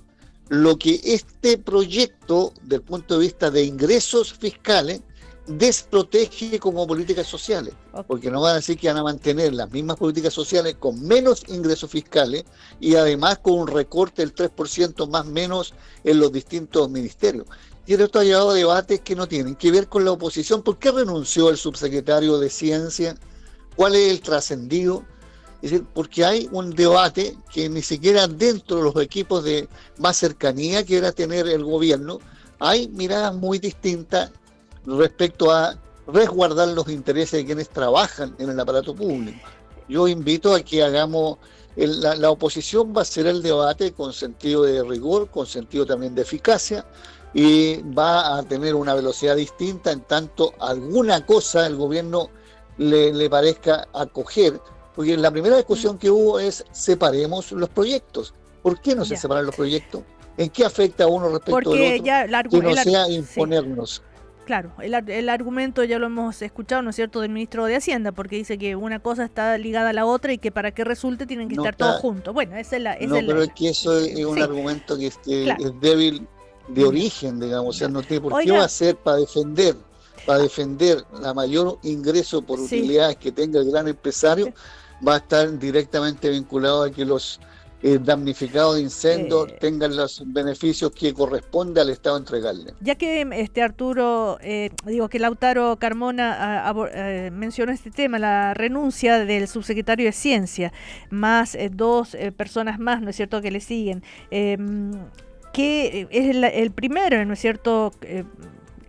lo que este proyecto, del punto de vista de ingresos fiscales, desprotege como políticas sociales, porque no van a decir que van a mantener las mismas políticas sociales con menos ingresos fiscales y además con un recorte del 3% más menos en los distintos ministerios. Y esto ha llevado a debates que no tienen que ver con la oposición. ¿Por qué renunció el subsecretario de Ciencia? ¿Cuál es el trascendido? Es decir, porque hay un debate que ni siquiera dentro de los equipos de más cercanía que era tener el gobierno, hay miradas muy distintas respecto a resguardar los intereses de quienes trabajan en el aparato público. Yo invito a que hagamos, la oposición va a hacer el debate con sentido de rigor, con sentido también de eficacia, y va a tener una velocidad distinta en tanto alguna cosa el gobierno le parezca acoger, porque la primera discusión que hubo es separemos los proyectos. ¿Por qué no se separan los proyectos? ¿En qué afecta a uno respecto al otro? Que no sea imponernos. Sí. Claro, el argumento ya lo hemos escuchado, ¿no es cierto?, del ministro de Hacienda, porque dice que una cosa está ligada a la otra y que para que resulte tienen que estar todos juntos. Bueno, esa es la... pero es que eso es un argumento que claro, es débil de origen, digamos, o sea, no tiene por qué va a ser para defender la mayor ingreso por utilidades que tenga el gran empresario, va a estar directamente vinculado a que los damnificados de incendios tengan los beneficios que corresponde al Estado entregarle. Ya que que Lautaro Carmona mencionó este tema, la renuncia del subsecretario de Ciencia, más dos personas más, ¿no es cierto?, que le siguen, que es el primero, ¿no es cierto?,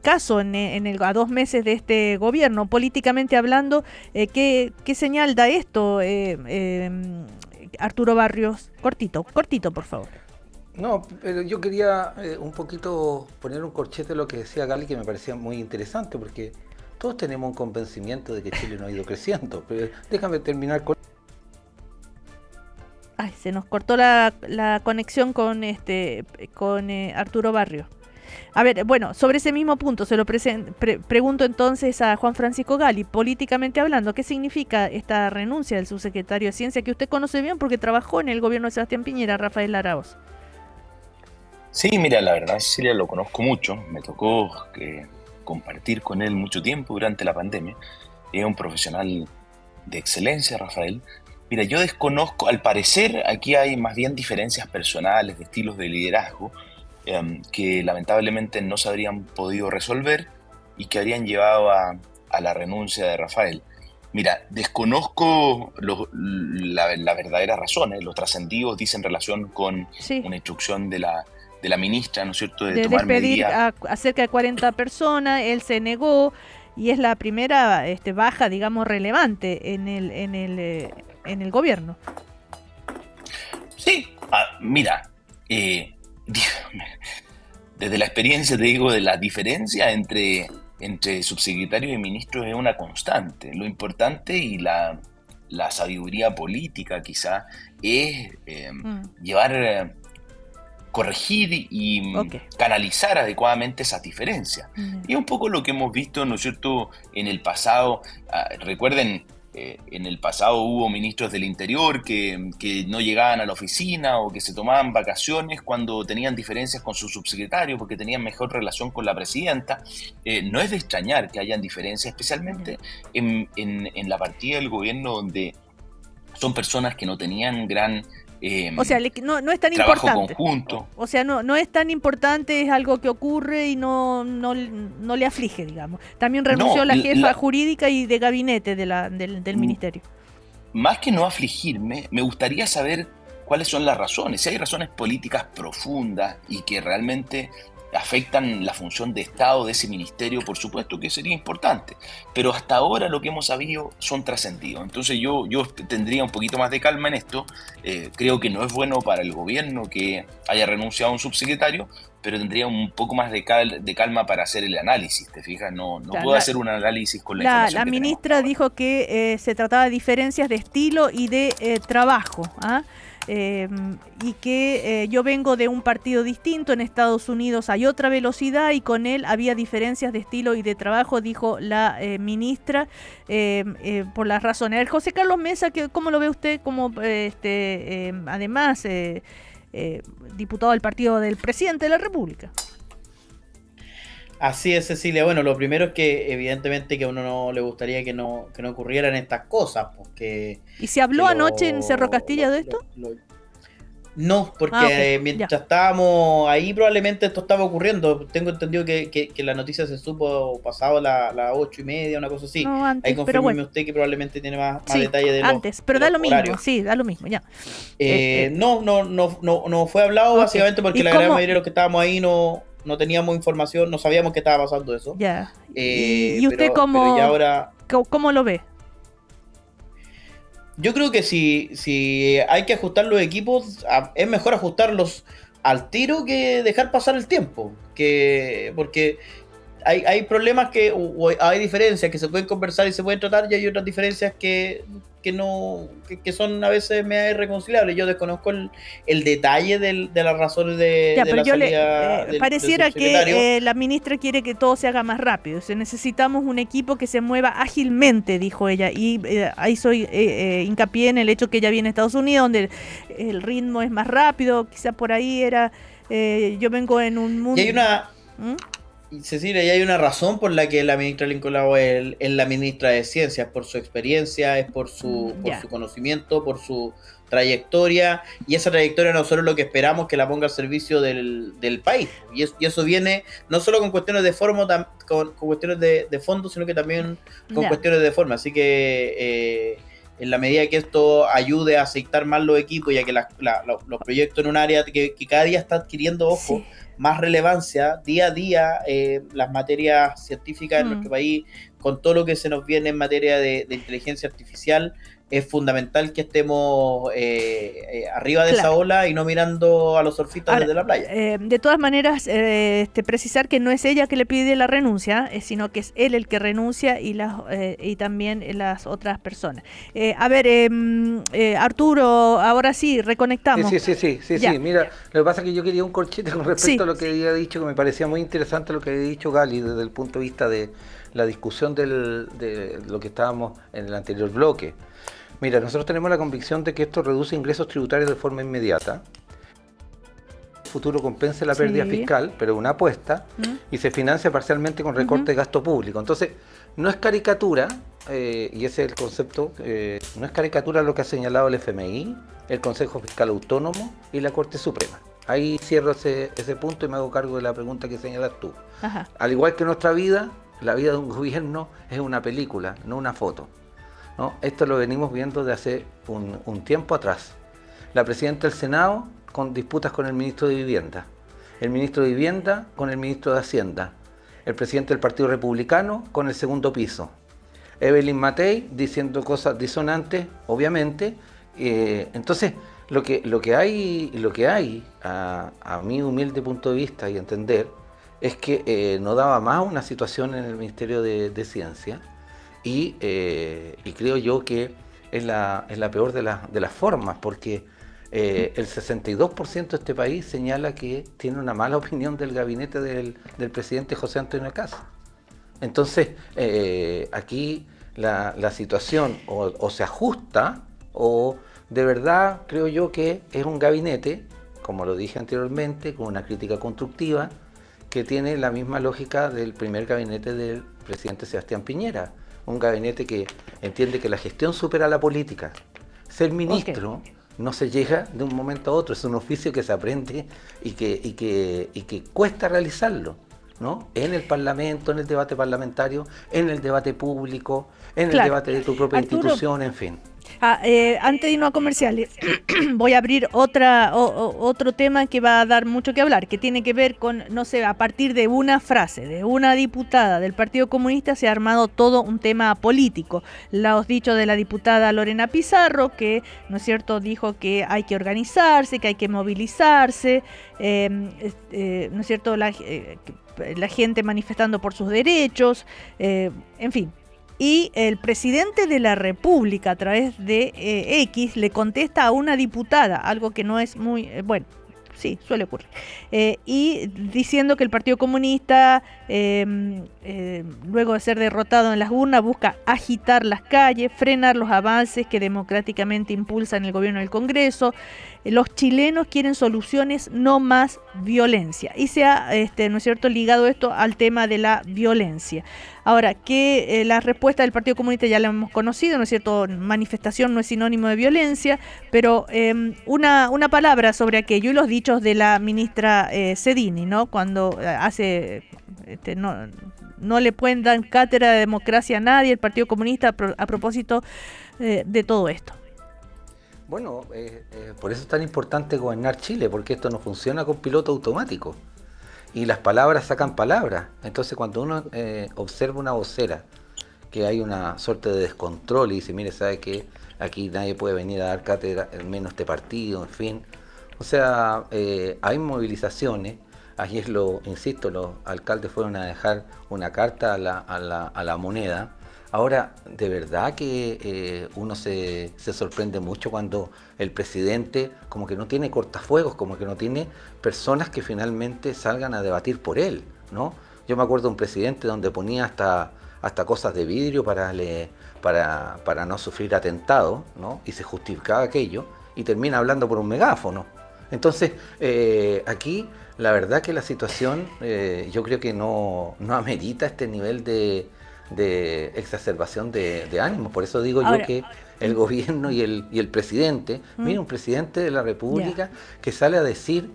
caso a 2 meses de este gobierno, políticamente hablando, ¿qué señal da esto, Arturo Barrios? Cortito, por favor. No, pero yo quería un poquito poner un corchete de lo que decía Gali, que me parecía muy interesante, porque todos tenemos un convencimiento de que Chile no ha ido creciendo, pero déjame terminar con... Ay, se nos cortó la conexión con Arturo Barrios. A ver, bueno, sobre ese mismo punto se lo pregunto entonces a Juan Francisco Gali, políticamente hablando, ¿qué significa esta renuncia del subsecretario de Ciencia que usted conoce bien porque trabajó en el gobierno de Sebastián Piñera, Rafael Arauz? Sí, mira, la verdad, Cecilia, lo conozco mucho, me tocó compartir con él mucho tiempo durante la pandemia, es un profesional de excelencia, Rafael. Mira, yo desconozco, al parecer aquí hay más bien diferencias personales, de estilos de liderazgo, que lamentablemente no se habrían podido resolver y que habrían llevado a la renuncia de Rafael. Mira, desconozco las verdaderas razones. Los trascendidos dicen relación con una instrucción de la ministra, ¿no es cierto?, de tomar despedir medidas. a cerca de 40 personas, él se negó y es la primera baja, digamos, relevante en el gobierno. Sí, mira, desde la experiencia te digo, de la diferencia entre subsecretarios y ministros es una constante. Lo importante y la sabiduría política quizá es corregir y canalizar adecuadamente esas diferencias. Y es un poco lo que hemos visto, ¿no es cierto?, en el pasado. Recuerden, en el pasado hubo ministros del Interior que no llegaban a la oficina o que se tomaban vacaciones cuando tenían diferencias con su subsecretario porque tenían mejor relación con la presidenta. No es de extrañar que hayan diferencias, especialmente en la partida del gobierno donde son personas que no tenían gran o sea, no es tan trabajo importante. conjunto. O sea, no es tan importante, es algo que ocurre y no le aflige, digamos. También renunció No, la jefa jurídica y de gabinete del ministerio. Más que no afligirme, me gustaría saber cuáles son las razones. Si hay razones políticas profundas y que realmente afectan la función de Estado de ese ministerio, por supuesto que sería importante. Pero hasta ahora lo que hemos sabido son trascendidos. Entonces yo tendría un poquito más de calma en esto. Creo que no es bueno para el gobierno que haya renunciado a un subsecretario, pero tendría un poco más de calma para hacer el análisis, ¿te fijas? No Claro, puedo hacer un análisis con la información La que ministra tenemos. dijo que se trataba de diferencias de estilo y de trabajo, ¿ah? Y que yo vengo de un partido distinto, en Estados Unidos hay otra velocidad y con él había diferencias de estilo y de trabajo, dijo la ministra, por las razones. A ver, José Carlos Mesa, ¿cómo lo ve usted como además diputado del partido del presidente de la República? Así es, Cecilia. Bueno, lo primero es que evidentemente que a uno no le gustaría que no ocurrieran estas cosas, porque... ¿Y se habló anoche en Cerro Castilla de esto? No, porque okay, mientras ya. estábamos ahí probablemente esto estaba ocurriendo. Tengo entendido que la noticia se supo pasado las 8:30, una cosa así. No, antes, Ahí pero confirme bueno. usted que probablemente tiene más Sí, detalles de antes, pero de da los lo mismo, horarios. sí, da lo mismo, ya. No fue hablado Ok. básicamente porque ¿Y la gran cómo? mayoría de los que estábamos ahí no teníamos información, no sabíamos que estaba pasando eso. Ya. ¿Y usted pero ya ahora... cómo lo ve? Yo creo que si hay que ajustar los equipos, es mejor ajustarlos al tiro que dejar pasar el tiempo. Porque hay problemas o hay diferencias que se pueden conversar y se pueden tratar, y hay otras diferencias que son a veces medio irreconciliables. Yo desconozco el detalle de las razones de Pero la yo salida del pareciera subsecretario. que la ministra quiere que todo se haga más rápido. Necesitamos un equipo que se mueva ágilmente, dijo ella. Y ahí soy hincapié en el hecho que ella viene a Estados Unidos, donde el ritmo es más rápido. Quizá por ahí era... yo vengo en un mundo... Y hay una... ¿Mm? Cecilia, y hay una razón por la que la ministra Lincoln Lagos es la ministra de Ciencias, por su experiencia, es por su conocimiento, por su trayectoria, y esa trayectoria nosotros lo que esperamos que la ponga al servicio del país, y eso viene no solo con cuestiones de forma, con cuestiones de fondo, sino que también con cuestiones de forma, así que en la medida que esto ayude a aceitar más los equipos y a que los proyectos en un área que cada día está adquiriendo, ojo, Sí. más relevancia día a día, las materias científicas en nuestro país, con todo lo que se nos viene en materia de inteligencia artificial, es fundamental que estemos arriba de esa ola y no mirando a los surfistas desde la playa. De todas maneras, precisar que no es ella que le pide la renuncia, sino que es él el que renuncia y también las otras personas. A ver, Arturo, ahora sí, reconectamos. Sí. Mira, lo que pasa es que yo quería un corchete con respecto a lo que había dicho, que me parecía muy interesante lo que había dicho Gali desde el punto de vista de la discusión de lo que estábamos en el anterior bloque. Mira, nosotros tenemos la convicción de que esto reduce ingresos tributarios de forma inmediata. El futuro compensa la pérdida fiscal, pero es una apuesta, y se financia parcialmente con recorte de gasto público. Entonces, no es caricatura, y ese es el concepto, no es caricatura lo que ha señalado el FMI, el Consejo Fiscal Autónomo y la Corte Suprema. Ahí cierro ese punto y me hago cargo de la pregunta que señalas tú. Ajá. Al igual que nuestra vida, la vida de un gobierno es una película, no una foto, ¿no? Esto lo venimos viendo de hace un tiempo atrás. La presidenta del Senado con disputas con el ministro de Vivienda, el ministro de Vivienda con el ministro de Hacienda, el presidente del Partido Republicano con el segundo piso, Evelyn Matei diciendo cosas disonantes, obviamente. Entonces, lo que hay a mi humilde punto de vista y entender, es que no daba más una situación en el Ministerio de Ciencia, y creo yo que es la peor de las formas, porque el 62% de este país señala que tiene una mala opinión del gabinete del presidente José Antonio Kast. Entonces, aquí la situación o se ajusta o de verdad creo yo que es un gabinete, como lo dije anteriormente, con una crítica constructiva que tiene la misma lógica del primer gabinete del presidente Sebastián Piñera. Un gabinete que entiende que la gestión supera la política. Ser ministro no se llega de un momento a otro, es un oficio que se aprende y que cuesta realizarlo, ¿no? En el Parlamento, en el debate parlamentario, en el debate público, en el debate de tu propia institución, en fin. Antes de irnos a comerciales, voy a abrir otro tema que va a dar mucho que hablar, que tiene que ver con, no sé, a partir de una frase de una diputada del Partido Comunista se ha armado todo un tema político. Los dichos de la diputada Lorena Pizarro, que, ¿no es cierto?, dijo que hay que organizarse, que hay que movilizarse, ¿no es cierto?, la gente manifestando por sus derechos, en fin. Y el presidente de la República a través de X le contesta a una diputada, algo que no es muy, bueno, sí, suele ocurrir, y diciendo que el Partido Comunista, luego de ser derrotado en las urnas, busca agitar las calles, frenar los avances que democráticamente impulsan el gobierno del Congreso. Los chilenos quieren soluciones, no más violencia. Y se ha, ¿no es cierto?, ligado esto al tema de la violencia. Ahora, que la respuesta del Partido Comunista ya la hemos conocido, ¿no es cierto?, manifestación no es sinónimo de violencia, pero una palabra sobre aquello y los dichos de la ministra Cedini, ¿no?, cuando hace, no le pueden dar cátedra de democracia a nadie, el Partido Comunista, a propósito de todo esto. Bueno, por eso es tan importante gobernar Chile, porque esto no funciona con piloto automático. Y las palabras sacan palabras. Entonces cuando uno observa una vocera, que hay una suerte de descontrol y dice, mire, ¿sabe qué? Aquí nadie puede venir a dar cátedra, menos este partido, en fin. O sea, hay movilizaciones. Ayer, insisto, los alcaldes fueron a dejar una carta a la moneda. Ahora, de verdad que uno se sorprende mucho cuando el presidente como que no tiene cortafuegos, como que no tiene personas que finalmente salgan a debatir por él, ¿no? Yo me acuerdo de un presidente donde ponía hasta cosas de vidrio para no sufrir atentados, ¿no? Y se justificaba aquello y termina hablando por un megáfono. Entonces, aquí la verdad que la situación yo creo que no amerita este nivel de exacerbación de ánimo. Por eso digo ahora, yo que el gobierno y el presidente, mira, un presidente de la República que sale a decir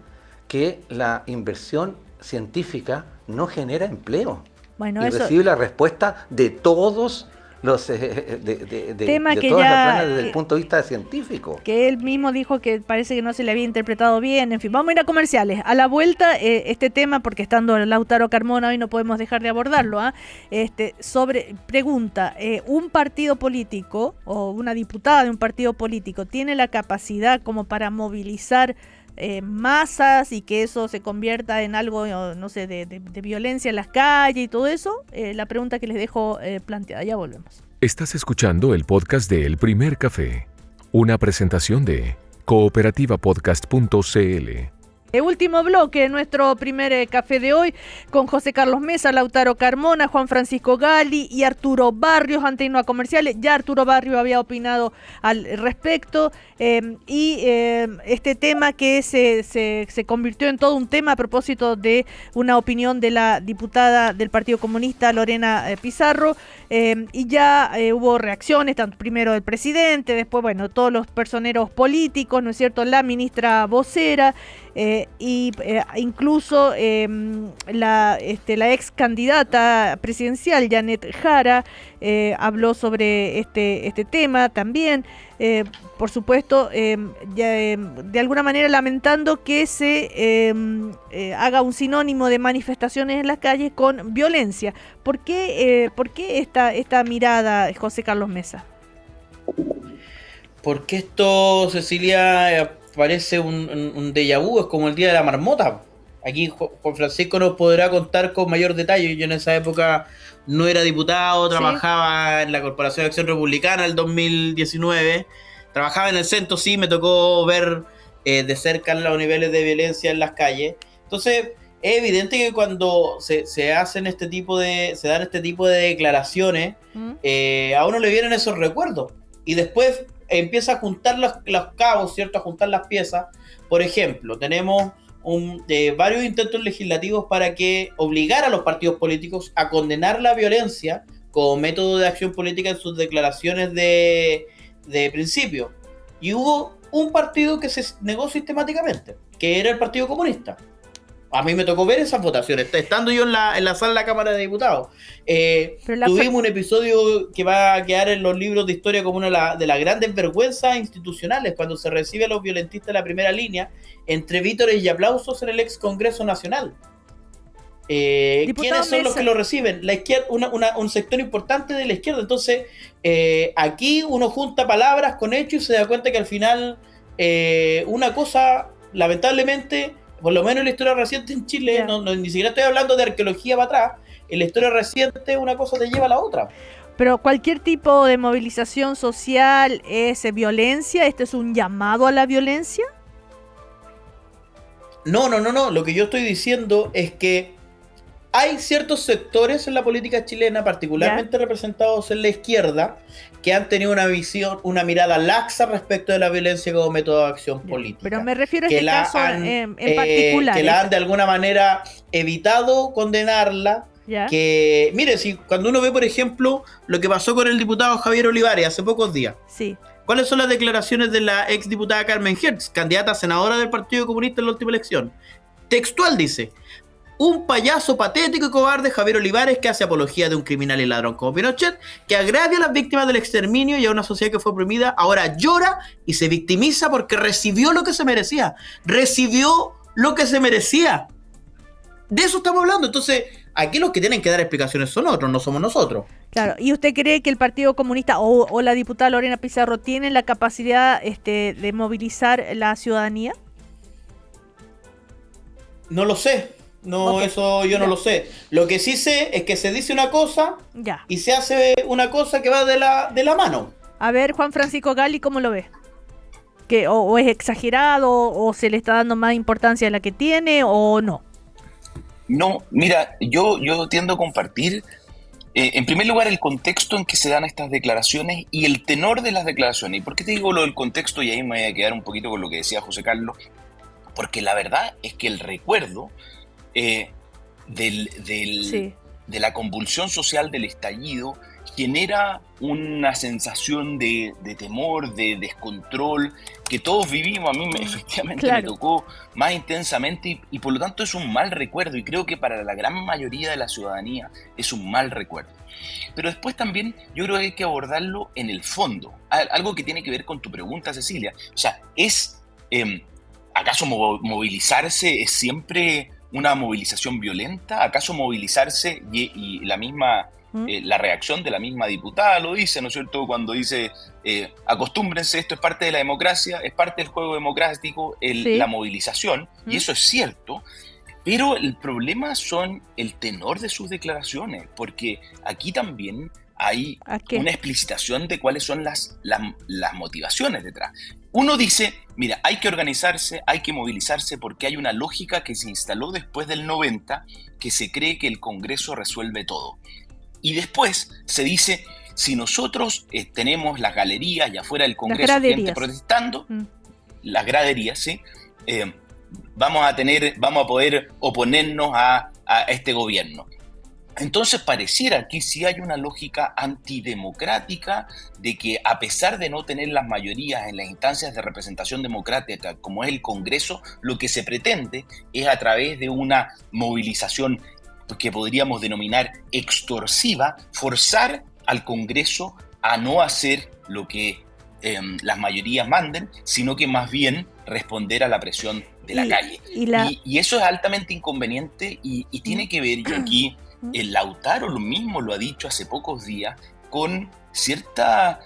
que la inversión científica no genera empleo, y recibe la respuesta de todos los tema de que todas las planas desde el punto de vista científico. Que él mismo dijo que parece que no se le había interpretado bien. En fin, vamos a ir a comerciales. A la vuelta, este tema, porque estando Lautaro Carmona hoy no podemos dejar de abordarlo, pregunta, ¿un partido político o una diputada de un partido político tiene la capacidad como para movilizar masas y que eso se convierta en algo, no sé, de violencia en las calles y todo eso? La pregunta que les dejo planteada. Ya volvemos. Estás escuchando el podcast de El Primer Café, una presentación de cooperativapodcast.cl. El último bloque, nuestro primer café de hoy, con José Carlos Mesa, Lautaro Carmona, Juan Francisco Gali y Arturo Barrios, antes de irnos a comerciales. Ya Arturo Barrios había opinado al respecto, este tema que se convirtió en todo un tema a propósito de una opinión de la diputada del Partido Comunista, Lorena Pizarro, y ya hubo reacciones, tanto primero del presidente, después, bueno, todos los personeros políticos, ¿no es cierto?, la ministra vocera, incluso la ex candidata presidencial Janet Jara habló sobre este tema también, por supuesto, de alguna manera lamentando que se haga un sinónimo de manifestaciones en las calles con violencia. ¿Por qué esta mirada, José Carlos Mesa? Porque esto, Cecilia, parece un déjà vu, es como el día de la marmota. Aquí Juan Francisco nos podrá contar con mayor detalle. Yo en esa época no era diputado, trabajaba en la Corporación de Acción Republicana el 2019, trabajaba en el centro, sí, me tocó ver de cerca los niveles de violencia en las calles. Entonces, es evidente que cuando se hacen se dan este tipo de declaraciones, a uno le vienen esos recuerdos y después empieza a juntar los cabos, ¿cierto? A juntar las piezas. Por ejemplo, tenemos varios intentos legislativos para que obligar a los partidos políticos a condenar la violencia como método de acción política en sus declaraciones de principio. Y hubo un partido que se negó sistemáticamente, que era el Partido Comunista. A mí me tocó ver esas votaciones, estando yo en la sala de la Cámara de Diputados. Tuvimos un episodio que va a quedar en los libros de historia como una de las grandes vergüenzas institucionales, cuando se recibe a los violentistas de la primera línea, entre vítores y aplausos en el ex Congreso Nacional. ¿Quiénes son los que lo reciben? La izquierda, un sector importante de la izquierda. Entonces, aquí uno junta palabras con hechos y se da cuenta que al final una cosa, lamentablemente, por lo menos en la historia reciente en Chile, ni siquiera estoy hablando de arqueología para atrás, en la historia reciente una cosa te lleva a la otra. Pero cualquier tipo de movilización social es violencia. ¿Este es un llamado a la violencia? No. Lo que yo estoy diciendo es que hay ciertos sectores en la política chilena, particularmente representados en la izquierda, que han tenido una mirada laxa respecto de la violencia como método de acción política. Pero me refiero a este caso en particular. Que la han de alguna manera evitado condenarla. Que, mire, si cuando uno ve, por ejemplo, lo que pasó con el diputado Javier Olivares hace pocos días. Sí. ¿Cuáles son las declaraciones de la ex diputada Carmen Hertz, candidata a senadora del Partido Comunista en la última elección? Textual dice: un payaso patético y cobarde, Javier Olivares, que hace apología de un criminal y ladrón como Pinochet, que agravia a las víctimas del exterminio y a una sociedad que fue oprimida, ahora llora y se victimiza porque recibió lo que se merecía. Recibió lo que se merecía. De eso estamos hablando. Entonces, aquí los que tienen que dar explicaciones son otros, no somos nosotros. Claro. ¿Y usted cree que el Partido Comunista o la diputada Lorena Pizarro tienen la capacidad de movilizar la ciudadanía? No lo sé. No, okay. Eso yo no lo sé. Lo que sí sé es que se dice una cosa y se hace una cosa que va de la mano. A ver, Juan Francisco Gali, ¿cómo lo ves? ¿Que o es exagerado o se le está dando más importancia a la que tiene o no? No, mira, yo tiendo a compartir, en primer lugar, el contexto en que se dan estas declaraciones y el tenor de las declaraciones. ¿Y por qué te digo lo del contexto? Y ahí me voy a quedar un poquito con lo que decía José Carlos. Porque la verdad es que el recuerdo de la convulsión social del estallido genera una sensación de temor, de descontrol, que todos vivimos. A mí efectivamente me tocó más intensamente y por lo tanto es un mal recuerdo, y creo que para la gran mayoría de la ciudadanía es un mal recuerdo. Pero después también yo creo que hay que abordarlo en el fondo, algo que tiene que ver con tu pregunta, Cecilia. O sea, ¿acaso movilizarse es siempre una movilización violenta? ¿Acaso movilizarse y la misma la reacción de la misma diputada lo dice, ¿no es cierto? Cuando dice acostúmbrense, esto es parte de la democracia, es parte del juego democrático, la movilización, y eso es cierto, pero el problema son el tenor de sus declaraciones, porque aquí también hay una explicitación de cuáles son las motivaciones detrás. Uno dice, mira, hay que organizarse, hay que movilizarse porque hay una lógica que se instaló después del 90, que se cree que el Congreso resuelve todo. Y después se dice, si nosotros tenemos las galerías y afuera del Congreso gente protestando, las graderías, ¿sí? Vamos a poder oponernos a este gobierno. Entonces pareciera que sí hay una lógica antidemocrática de que, a pesar de no tener las mayorías en las instancias de representación democrática como es el Congreso, lo que se pretende es, a través de una movilización que podríamos denominar extorsiva, forzar al Congreso a no hacer lo que las mayorías manden, sino que más bien responder a la presión de la calle. Y eso es altamente inconveniente y tiene que ver, y aquí el Lautaro lo mismo lo ha dicho hace pocos días, con cierta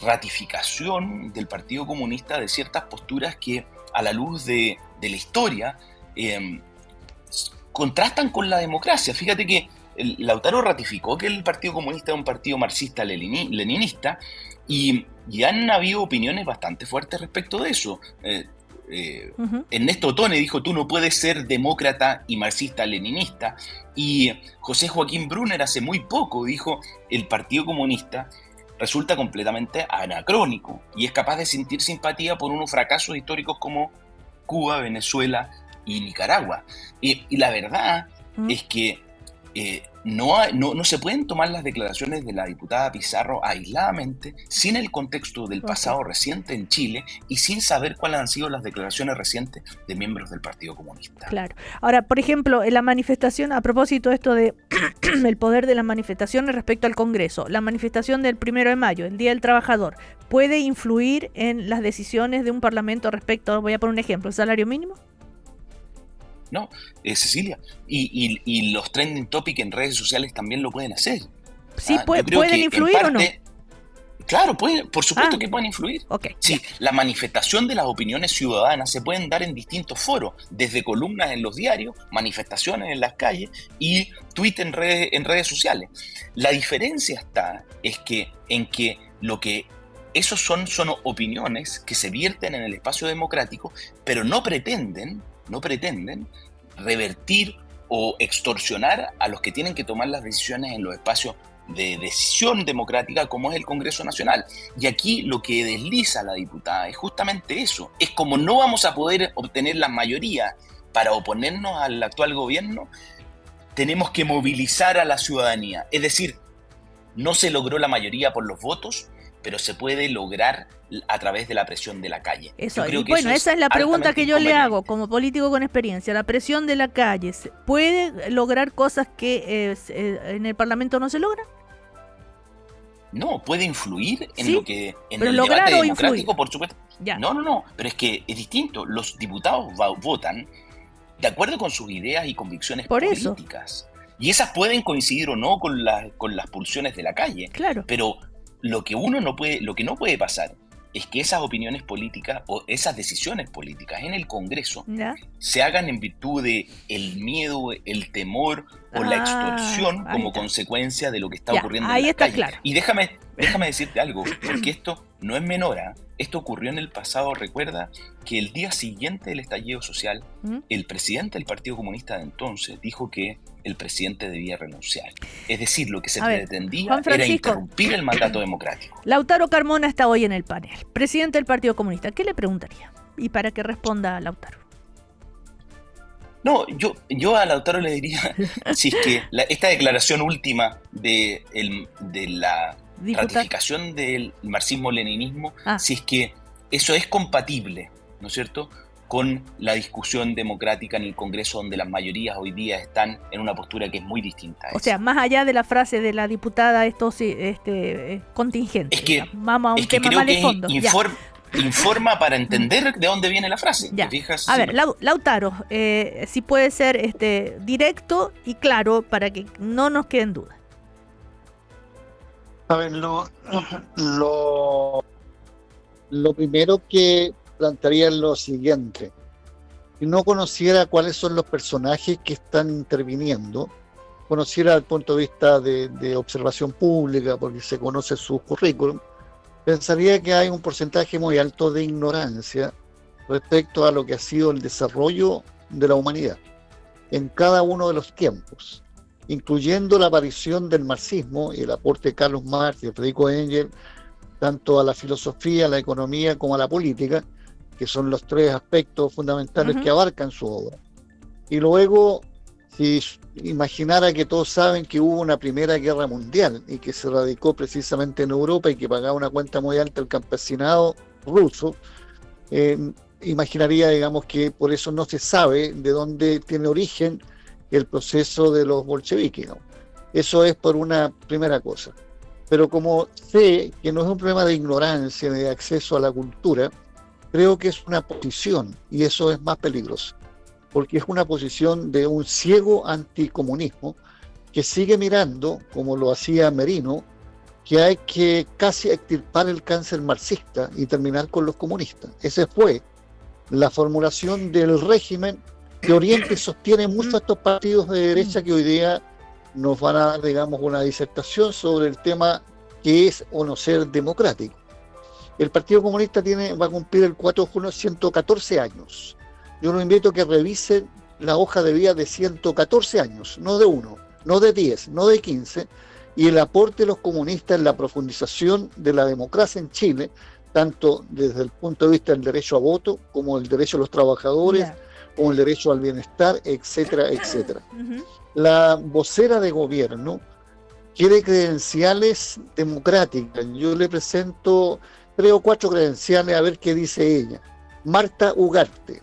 ratificación del Partido Comunista de ciertas posturas que, a la luz de la historia, contrastan con la democracia. Fíjate que Lautaro ratificó que el Partido Comunista es un partido marxista-leninista y han habido opiniones bastante fuertes respecto de eso. Ernesto Ottone dijo: tú no puedes ser demócrata y marxista-leninista. Y José Joaquín Brunner hace muy poco dijo: el Partido Comunista resulta completamente anacrónico y es capaz de sentir simpatía por unos fracasos históricos como Cuba, Venezuela y Nicaragua. Y la verdad es que no se pueden tomar las declaraciones de la diputada Pizarro aisladamente, sin el contexto del pasado reciente en Chile y sin saber cuáles han sido las declaraciones recientes de miembros del Partido Comunista. Claro. Ahora, por ejemplo, en la manifestación, a propósito de esto de el poder de las manifestaciones respecto al Congreso, la manifestación del 1 de mayo, el Día del Trabajador, ¿puede influir en las decisiones de un parlamento respecto, voy a poner un ejemplo, el salario mínimo? No, Cecilia, y los trending topics en redes sociales también lo pueden hacer. Sí, ¿pueden influir o no? Claro, por supuesto que pueden influir. Okay, sí, la manifestación de las opiniones ciudadanas se pueden dar en distintos foros, desde columnas en los diarios, manifestaciones en las calles y tweets en redes sociales. La diferencia en que lo que esos son opiniones que se vierten en el espacio democrático, pero no pretenden revertir o extorsionar a los que tienen que tomar las decisiones en los espacios de decisión democrática como es el Congreso Nacional. Y aquí lo que desliza la diputada es justamente eso. Es como no vamos a poder obtener la mayoría para oponernos al actual gobierno, tenemos que movilizar a la ciudadanía. Es decir, no se logró la mayoría por los votos, pero se puede lograr a través de la presión de la calle. Eso, y bueno, esa es la pregunta que yo le hago como político con experiencia. La presión de la calle, ¿puede lograr cosas que en el Parlamento no se logran? No, puede influir en ¿Sí? lo que en pero el lograr debate o democrático, influir. por supuesto. Ya. No, pero es que es distinto. Los diputados votan de acuerdo con sus ideas y convicciones por políticas. Eso. Y esas pueden coincidir o no con las pulsiones de la calle. Claro. Pero lo que no puede pasar es que esas opiniones políticas o esas decisiones políticas en el Congreso se hagan en virtud de el miedo, el temor o la extorsión como consecuencia de lo que está ocurriendo en la calle. Claro. Y déjame decirte algo, porque esto no es menor. Esto ocurrió en el pasado. Recuerda que el día siguiente del estallido social, el presidente del Partido Comunista de entonces dijo que el presidente debía renunciar. Es decir, lo que se pretendía era interrumpir el mandato democrático. Lautaro Carmona está hoy en el panel, presidente del Partido Comunista. ¿Qué le preguntaría? Y para que responda a Lautaro. No, yo a Lautaro le diría, si es que esta declaración última de la ratificación del marxismo-leninismo, si es que eso es compatible, ¿no es cierto?, con la discusión democrática en el Congreso, donde las mayorías hoy día están en una postura que es muy distinta a esa. O sea, más allá de la frase de la diputada, esto contingente. Es que, vamos a un tema creo más de que fondo. Informa para entender de dónde viene la frase. Ya. ¿Te fijas? A ver, Lautaro, si puede ser directo y claro para que no nos queden dudas. A ver, lo primero que plantearía es lo siguiente: si no conociera cuáles son los personajes que están interviniendo, conociera el punto de vista de observación pública, porque se conoce su currículum, pensaría que hay un porcentaje muy alto de ignorancia respecto a lo que ha sido el desarrollo de la humanidad en cada uno de los tiempos, incluyendo la aparición del marxismo y el aporte de Carlos Marx y de Federico Engels, tanto a la filosofía, a la economía como a la política, que son los tres aspectos fundamentales que abarcan su obra. Y luego, si imaginara que todos saben que hubo una Primera Guerra Mundial y que se radicó precisamente en Europa y que pagaba una cuenta muy alta el campesinado ruso, imaginaría, digamos, que por eso no se sabe de dónde tiene origen el proceso de los bolcheviques, ¿no? Eso es por una primera cosa. Pero como sé que no es un problema de ignorancia, de acceso a la cultura, creo que es una posición, y eso es más peligroso, porque es una posición de un ciego anticomunismo que sigue mirando, como lo hacía Merino, que hay que casi extirpar el cáncer marxista y terminar con los comunistas. Esa fue la formulación del régimen que orienta y sostiene mucho a estos partidos de derecha que hoy día nos van a dar, digamos, una disertación sobre el tema que es o no ser democrático. El Partido Comunista va a cumplir el 4 de junio 114 años. Yo los invito a que revisen la hoja de vida de 114 años, no de 1, no de 10, no de 15, y el aporte de los comunistas en la profundización de la democracia en Chile, tanto desde el punto de vista del derecho a voto, como el derecho a los trabajadores, como el derecho al bienestar, etcétera, etcétera. La vocera de gobierno quiere credenciales democráticas. Yo le presento 3 o 4 credenciales a ver qué dice ella. Marta Ugarte,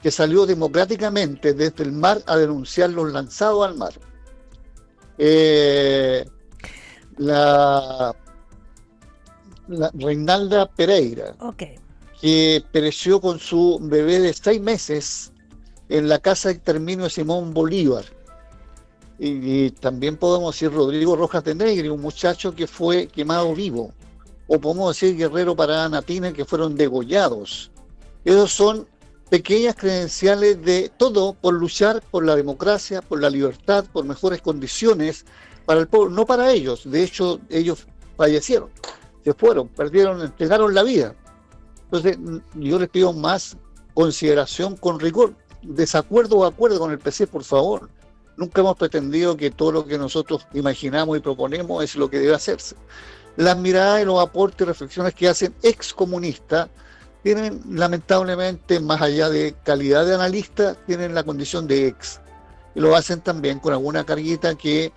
que salió democráticamente desde el mar a denunciar los lanzados al mar. La Reinalda Pereira, que pereció con su bebé de 6 meses en la casa de exterminio de Simón Bolívar. Y también podemos decir Rodrigo Rojas de Negri, un muchacho que fue quemado vivo. O podemos decir Guerrero Parada Tina, que fueron degollados. Esos son pequeñas credenciales de todo por luchar por la democracia, por la libertad, por mejores condiciones para el pueblo, no para ellos. De hecho, ellos fallecieron, se fueron, perdieron, entregaron la vida. Entonces, yo les pido más consideración con rigor. Desacuerdo o acuerdo con el PC, por favor. Nunca hemos pretendido que todo lo que nosotros imaginamos y proponemos es lo que debe hacerse. Las miradas y los aportes y reflexiones que hacen excomunistas tienen, lamentablemente, más allá de calidad de analista, tienen la condición de ex. Y lo hacen también con alguna carguita que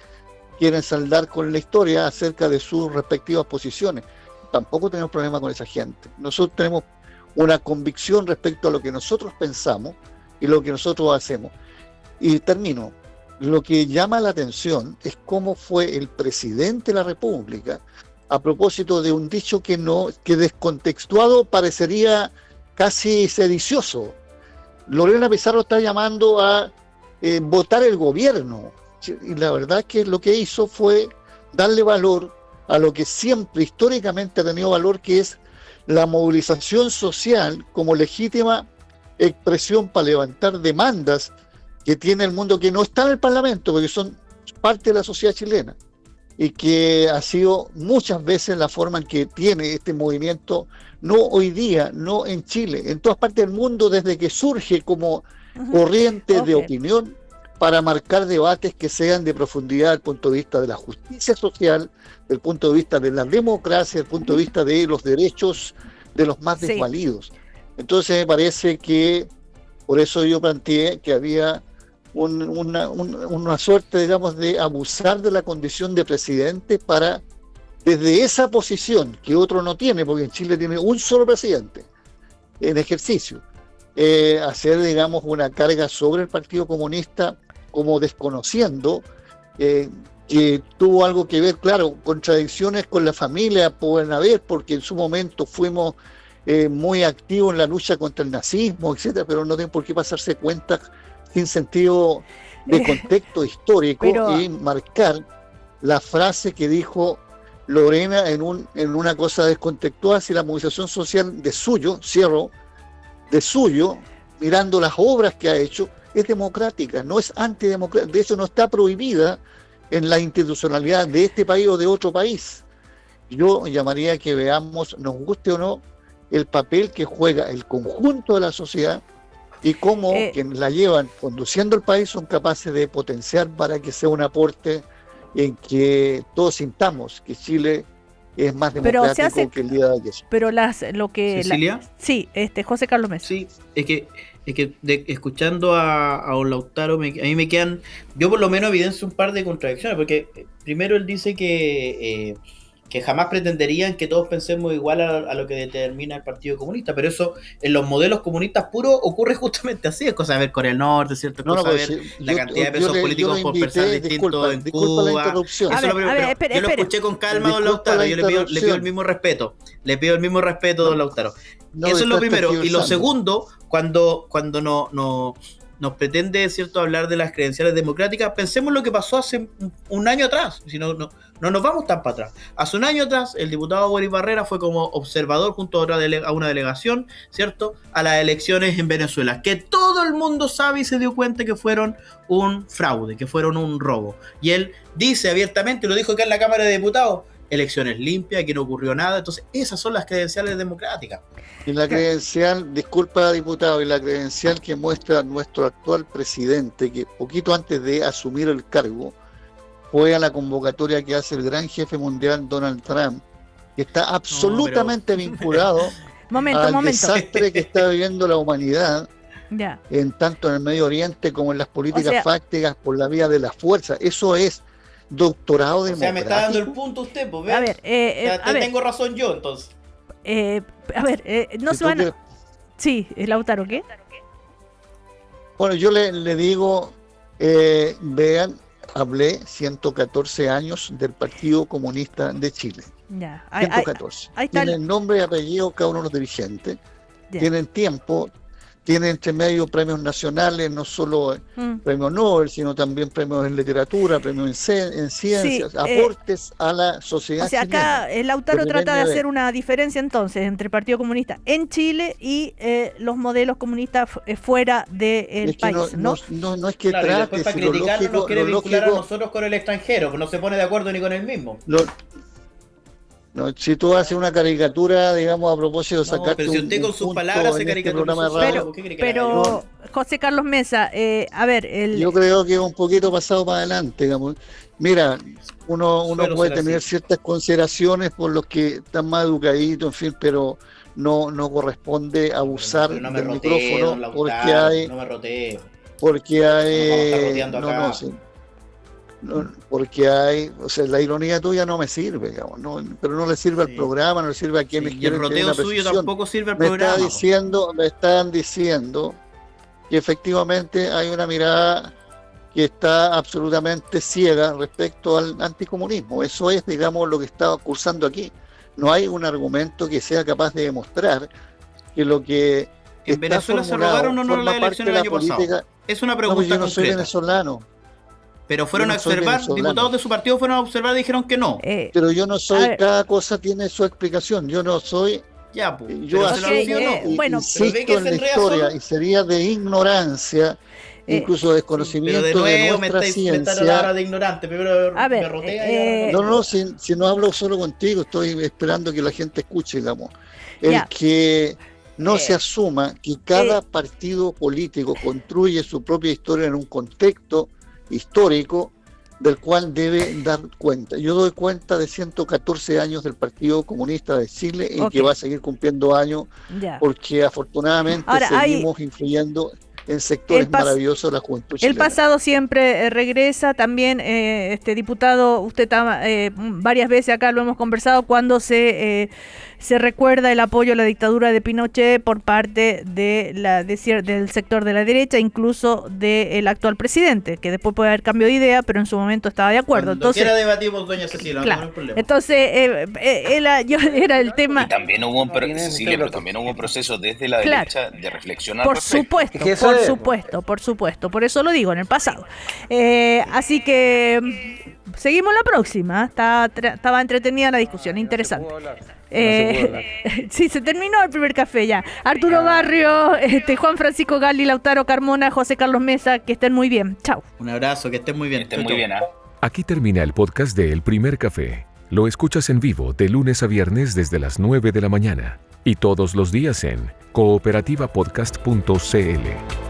quieren saldar con la historia acerca de sus respectivas posiciones. Tampoco tenemos problema con esa gente. Nosotros tenemos una convicción respecto a lo que nosotros pensamos y lo que nosotros hacemos. Y termino. Lo que llama la atención es cómo fue el presidente de la República a propósito de un dicho que descontextuado parecería casi sedicioso. Lorena Pizarro está llamando a votar el gobierno. Y la verdad es que lo que hizo fue darle valor a lo que siempre históricamente ha tenido valor, que es la movilización social como legítima expresión para levantar demandas que tiene el mundo, que no está en el Parlamento, porque son parte de la sociedad chilena, y que ha sido muchas veces la forma en que tiene este movimiento, no hoy día, no en Chile, en todas partes del mundo, desde que surge como corriente de opinión para marcar debates que sean de profundidad desde el punto de vista de la justicia social, desde el punto de vista de la democracia, desde el punto de vista de los derechos de los más desvalidos. Entonces me parece que, por eso yo planteé que había una suerte, digamos, de abusar de la condición de presidente para, desde esa posición que otro no tiene, porque en Chile tiene un solo presidente en ejercicio, hacer, digamos, una carga sobre el Partido Comunista, como desconociendo que tuvo algo que ver, claro, contradicciones con la familia pueden haber, porque en su momento fuimos muy activos en la lucha contra el nazismo, etcétera, pero no tienen por qué pasarse cuenta sin sentido de contexto histórico y marcar la frase que dijo Lorena en una cosa descontextual, si la movilización social de suyo, mirando las obras que ha hecho, es democrática, no es antidemocrática, de hecho no está prohibida en la institucionalidad de este país o de otro país. Yo llamaría a que veamos, nos guste o no, el papel que juega el conjunto de la sociedad y cómo quienes la llevan conduciendo el país son capaces de potenciar para que sea un aporte en que todos sintamos que Chile es más democrático que el día de ayer. Pero ¿Cecilia? Sí, José Carlos Mesa. Sí, es que escuchando a don Lautaro, a mí me quedan, yo por lo menos evidencio un par de contradicciones, porque primero él dice que jamás pretenderían que todos pensemos igual a lo que determina el Partido Comunista, pero eso en los modelos comunistas puros ocurre justamente así, es cosa de ver Corea del Norte, ¿cierto? Es cosa de ver la cantidad de pesos políticos por pensar distinto en Cuba. Eso yo lo escuché con calma, don Lautaro, yo le pido el mismo respeto, don Lautaro. Eso es lo primero, y lo segundo, cuando nos pretende, ¿cierto?, hablar de las credenciales democráticas, pensemos lo que pasó hace un año atrás, si no nos vamos tan para atrás. Hace un año atrás, el diputado Boris Barrera fue como observador junto a una delegación, ¿cierto?, a las elecciones en Venezuela, que todo el mundo sabe y se dio cuenta que fueron un fraude, que fueron un robo. Y él dice abiertamente, lo dijo acá en la Cámara de Diputados, elecciones limpias, aquí no ocurrió nada. Entonces, esas son las credenciales democráticas. Y la credencial, disculpa diputado, y la credencial que muestra nuestro actual presidente, que poquito antes de asumir el cargo, fue a la convocatoria que hace el gran jefe mundial Donald Trump, que está absolutamente vinculado al desastre que está viviendo la humanidad, en tanto en el Medio Oriente como en las políticas fácticas por la vía de la fuerza. Eso es doctorado democrático. Me está dando el punto usted, pues, ¿ves? A ver, tengo razón yo, entonces. No se van a... Sí, Lautaro, ¿qué? Bueno, yo le digo, vean, hablé 114 años del Partido Comunista de Chile. Ya. 114. Tienen nombre y apellido cada uno de los dirigentes. Ya. Tienen tiempo. Tienen entre medio premios nacionales, no solo premios Nobel, sino también premios en literatura, premios en ciencias, aportes a la sociedad chilena. O sea, acá Lautaro trata de hacer una diferencia entonces entre el Partido Comunista en Chile y los modelos comunistas fuera del país, ¿no? No es que trate, y después para criticarlo nos quiere vincular a nosotros con el extranjero, que no se pone de acuerdo ni con él mismo. No, si tú haces una caricatura, digamos, a propósito de sacarte pero si usted con sus palabras se caricatura, pero José Carlos Mesa, a ver, yo creo que es un poquito pasado para adelante, digamos. Mira, uno puede tener ciertas consideraciones por los que están más educaditos, en fin, pero no corresponde abusar del micrófono porque hay, porque hay, o sea, la ironía tuya no me sirve, digamos, pero no le sirve al programa, no le sirve a quienes quieren. Y el roteo suyo tampoco sirve al programa. Me están diciendo que efectivamente hay una mirada que está absolutamente ciega respecto al anticomunismo. Eso es, digamos, lo que está cursando aquí. No hay un argumento que sea capaz de demostrar que lo que en Venezuela se robaron o no la elección el año pasado. Es una pregunta yo no soy venezolano. Pero fueron a observar, diputados de su partido fueron a observar y dijeron que no. Pero yo no soy, cada cosa tiene su explicación. Yo no soy. Ya, pues. Yo insisto en la historia y sería de ignorancia, incluso desconocimiento de nuestra ciencia. De ignorante, pero a ver, si no hablo solo contigo, estoy esperando que la gente escuche, digamos. Que no se asuma que cada partido político construye su propia historia en un contexto histórico del cual debe dar cuenta. Yo doy cuenta de 114 años del Partido Comunista de Chile y que va a seguir cumpliendo años porque afortunadamente seguimos influyendo en sectores maravillosos de la juventud chilena. El pasado siempre regresa. También, diputado, usted varias veces acá lo hemos conversado, cuando se recuerda el apoyo a la dictadura de Pinochet por parte del sector de la derecha, incluso del actual presidente, que después puede haber cambio de idea, pero en su momento estaba de acuerdo. Cuando quiera debatimos, doña Cecilia, claro, no hay problema. Entonces, era el tema. Y también hubo un proceso desde la derecha de reflexionar. Por supuesto, por eso lo digo, en el pasado. Así que seguimos la próxima. Estaba entretenida la discusión, interesante. Sí, se terminó el primer café ya. Arturo Barrio, Juan Francisco Gali, Lautaro Carmona, José Carlos Mesa, que estén muy bien. Chao. Un abrazo, que estén muy bien. Aquí termina el podcast de El Primer Café. Lo escuchas en vivo de lunes a viernes desde las 9 de la mañana y todos los días en cooperativapodcast.cl.